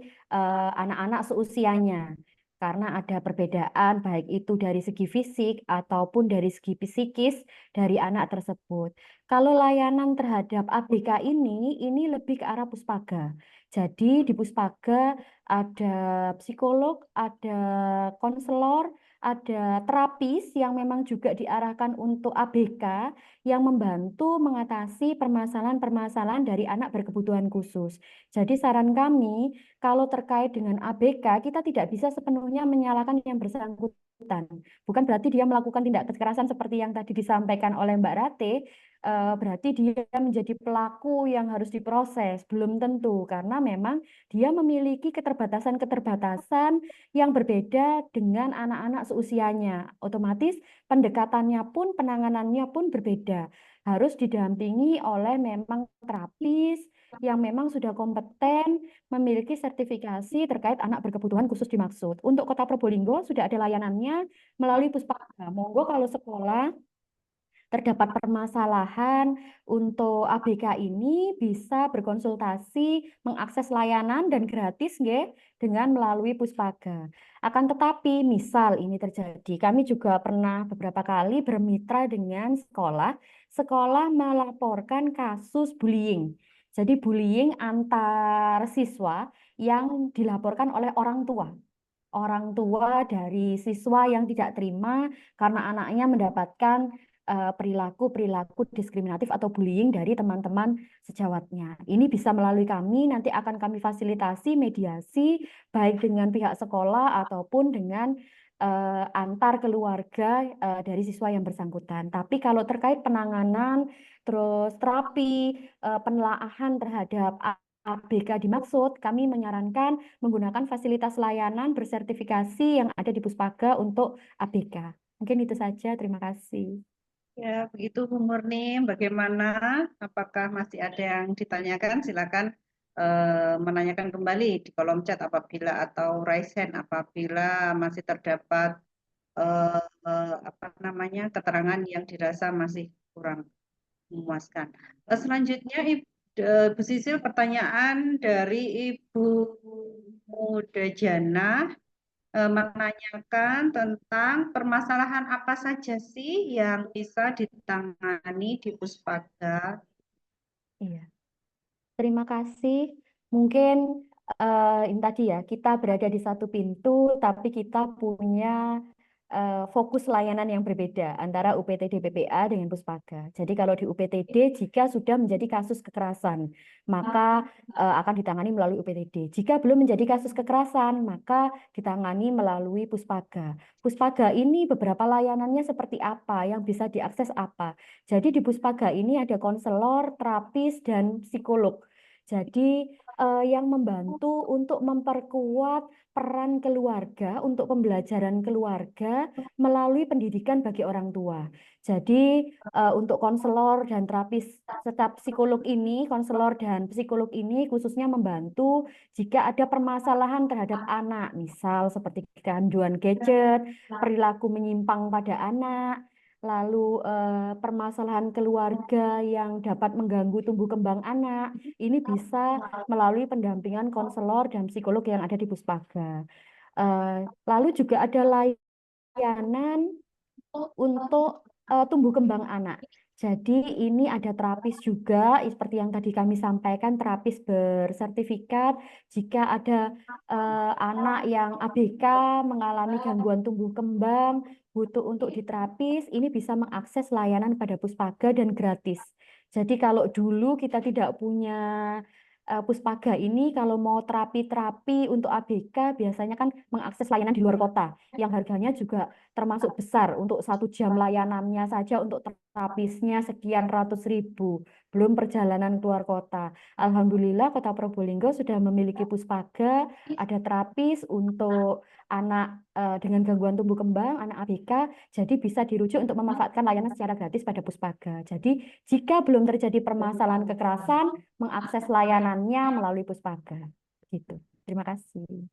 anak-anak seusianya. Karena ada perbedaan baik itu dari segi fisik ataupun dari segi psikis dari anak tersebut. Kalau layanan terhadap ABK ini lebih ke arah puspaga. Jadi di puspaga ada psikolog, ada konselor, ada terapis yang memang juga diarahkan untuk ABK yang membantu mengatasi permasalahan-permasalahan dari anak berkebutuhan khusus. Jadi saran kami, kalau terkait dengan ABK, kita tidak bisa sepenuhnya menyalahkan yang bersangkutan. Bukan berarti dia melakukan tindak kekerasan seperti yang tadi disampaikan oleh Mbak Rate, berarti dia menjadi pelaku yang harus diproses. Belum tentu, karena memang dia memiliki keterbatasan-keterbatasan yang berbeda dengan anak-anak seusianya. Otomatis pendekatannya pun, penanganannya pun berbeda. Harus didampingi oleh memang terapis yang memang sudah kompeten, memiliki sertifikasi terkait anak berkebutuhan khusus dimaksud. Untuk Kota Probolinggo sudah ada layanannya melalui Puspaga. Monggo kalau sekolah terdapat permasalahan untuk ABK ini bisa berkonsultasi, mengakses layanan dan gratis nggih, dengan melalui Puspaga. Akan tetapi misal ini terjadi, kami juga pernah beberapa kali bermitra dengan sekolah melaporkan kasus bullying. Jadi bullying antar siswa yang dilaporkan oleh orang tua. Orang tua dari siswa yang tidak terima karena anaknya mendapatkan perilaku-perilaku diskriminatif atau bullying dari teman-teman sejawatnya. Ini bisa melalui kami, nanti akan kami fasilitasi mediasi baik dengan pihak sekolah ataupun dengan antar keluarga dari siswa yang bersangkutan. Tapi kalau terkait penanganan, terus terapi, penelaahan terhadap ABK dimaksud, kami menyarankan menggunakan fasilitas layanan bersertifikasi yang ada di Puspaga untuk ABK. Mungkin itu saja, terima kasih. Ya, begitu Bu Murni. Bagaimana? Apakah masih ada yang ditanyakan? Silakan menanyakan kembali di kolom chat apabila atau raise hand apabila masih terdapat keterangan yang dirasa masih kurang memuaskan. Selanjutnya Bu Sisil, pertanyaan dari Ibu Mudajana menanyakan tentang permasalahan apa saja sih yang bisa ditangani di Puspaga. Iya. Terima kasih. Mungkin ini tadi ya, kita berada di satu pintu, tapi kita punya fokus layanan yang berbeda antara UPTD PPA dengan Puspaga. Jadi kalau di UPTD, jika sudah menjadi kasus kekerasan, maka akan ditangani melalui UPTD. Jika belum menjadi kasus kekerasan, maka ditangani melalui Puspaga. Puspaga ini beberapa layanannya seperti apa, yang bisa diakses apa. Jadi di Puspaga ini ada konselor, terapis, dan psikolog. Jadi yang membantu untuk memperkuat peran keluarga untuk pembelajaran keluarga melalui pendidikan bagi orang tua. Jadi untuk konselor dan terapis serta psikolog ini, konselor dan psikolog ini khususnya membantu jika ada permasalahan terhadap anak, misal seperti kecanduan gadget, perilaku menyimpang pada anak, lalu permasalahan keluarga yang dapat mengganggu tumbuh kembang anak, ini bisa melalui pendampingan konselor dan psikolog yang ada di Puspaga. Lalu juga ada layanan untuk tumbuh kembang anak. Jadi ini ada terapis juga, seperti yang tadi kami sampaikan, terapis bersertifikat. Jika ada anak yang ABK mengalami gangguan tumbuh kembang, butuh untuk diterapis, ini bisa mengakses layanan pada Puspaga dan gratis. Jadi kalau dulu kita tidak punya Puspaga ini, kalau mau terapi-terapi untuk ABK, biasanya kan mengakses layanan di luar kota, yang harganya juga termasuk besar. Untuk 1 jam layanannya saja untuk terapisnya sekian ratus ribu, belum perjalanan keluar kota. Alhamdulillah Kota Probolinggo sudah memiliki Puspaga, ada terapis untuk anak dengan gangguan tumbuh kembang, anak ABK, jadi bisa dirujuk untuk memanfaatkan layanan secara gratis pada Puspaga. Jadi jika belum terjadi permasalahan kekerasan, mengakses layanannya melalui Puspaga. Gitu. Terima kasih.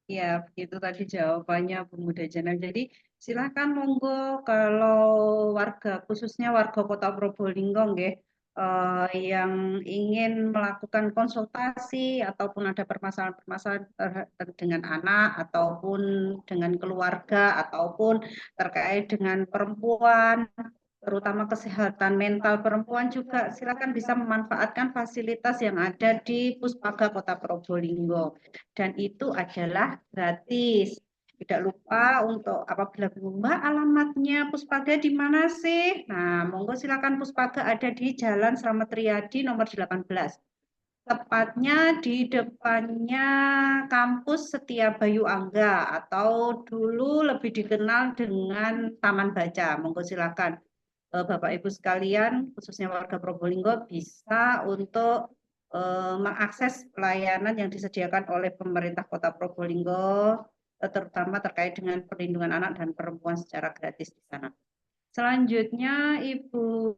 Ya, begitu tadi jawabannya Bu Mudajana. Jadi silakan monggo kalau warga, khususnya warga Kota Probolinggo nggih, yang ingin melakukan konsultasi ataupun ada permasalahan-permasalahan dengan anak ataupun dengan keluarga ataupun terkait dengan perempuan, terutama kesehatan mental perempuan juga silakan bisa memanfaatkan fasilitas yang ada di Puspaga Kota Probolinggo dan itu adalah gratis. Tidak lupa untuk apabila bingung, Mbak, alamatnya Puspaga di mana sih? Nah, monggo silakan Puspaga ada di Jalan Slamet Riyadi nomor 18. Tepatnya di depannya kampus Setia Bayu Angga atau dulu lebih dikenal dengan Taman Baca. Monggo silakan Bapak Ibu sekalian, khususnya warga Probolinggo bisa untuk mengakses pelayanan yang disediakan oleh pemerintah Kota Probolinggo, terutama terkait dengan perlindungan anak dan perempuan secara gratis di sana. Selanjutnya Ibu